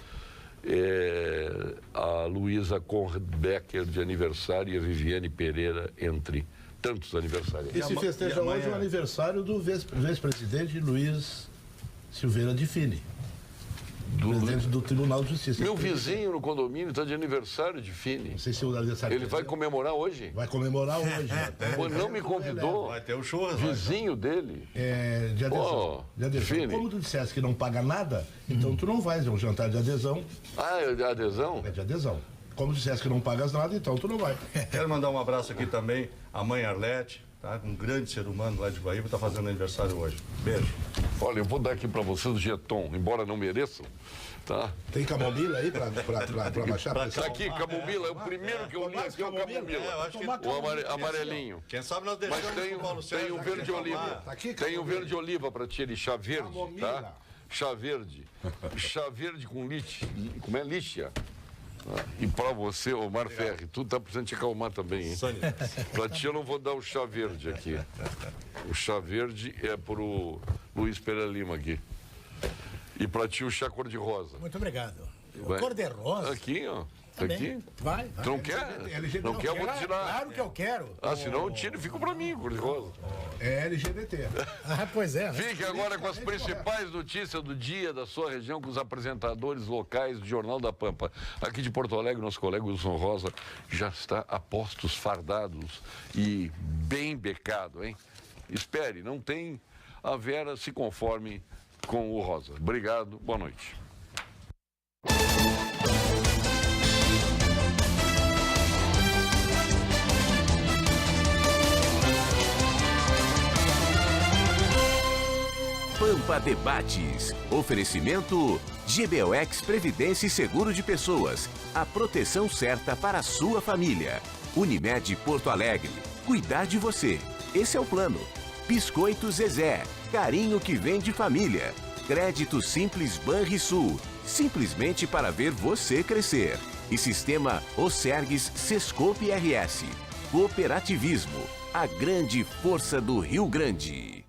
a Luísa Conrad Becker de aniversário e a Viviane Pereira, entre tantos aniversários. E se festeja hoje o aniversário do ex-presidente Luiz Silveira de Fini, presidente do Tribunal de Justiça. Meu vizinho no condomínio está de aniversário de Fini. Não sei se o aniversário. Ele vai comemorar hoje? Vai comemorar hoje. Pô, não me convidou. Vai ter o churras. Vizinho dele. De adesão. De adesão. Fini. Como tu disseste que não paga nada, então tu não vais. É um jantar de adesão. Ah, é de adesão? É de adesão. Como tu disseste que não pagas nada, então tu não vai. Quero mandar um abraço aqui também à mãe Arlete, tá? Um grande ser humano lá de Guaíba, está fazendo aniversário hoje. Beijo. Olha, eu vou dar aqui para vocês o jeton, embora não mereçam. Tá? Tem camomila aí pra baixar? Tá aqui, camomila, é o primeiro que eu li aqui, é o camomila. O amarelinho. Quem sabe nós deixamos Mas o Paulo Sérgio tem um verde oliva. Tem um verde oliva para ti ali, chá verde, tá? Chá verde. Chá verde com lixe. Como é lixa? E para você, Omar Ferri, tu tá precisando te acalmar também, hein? Para ti eu não vou dar o chá verde aqui. O chá verde é pro Luiz Pereira Lima aqui. E para ti o chá cor-de-rosa. Muito obrigado. Vai. Cor-de-rosa? Aqui, ó. Tá Também. aqui. Vai. Tu não quer? Não quer, eu vou te tirar. Claro que eu quero. Ah, senão eu tiro e fico para mim, cor-de-rosa. É LGBT. Ah, pois é. Fique agora com as principais notícias do dia da sua região com os apresentadores locais do Jornal da Pampa. Aqui de Porto Alegre, nosso colega Wilson Rosa já está a postos fardados e bem becado, hein? Espere, não tem. A Vera se conforme com o Rosa. Obrigado, boa noite. Pampa Debates. Oferecimento GBOX Previdência e Seguro de Pessoas. A proteção certa para a sua família. Unimed Porto Alegre. Cuidar de você. Esse é o plano. Biscoito Zezé. Carinho que vem de família. Crédito Simples Banrisul. Simplesmente para ver você crescer. E Sistema Osergues Sescope RS. Cooperativismo. A grande força do Rio Grande.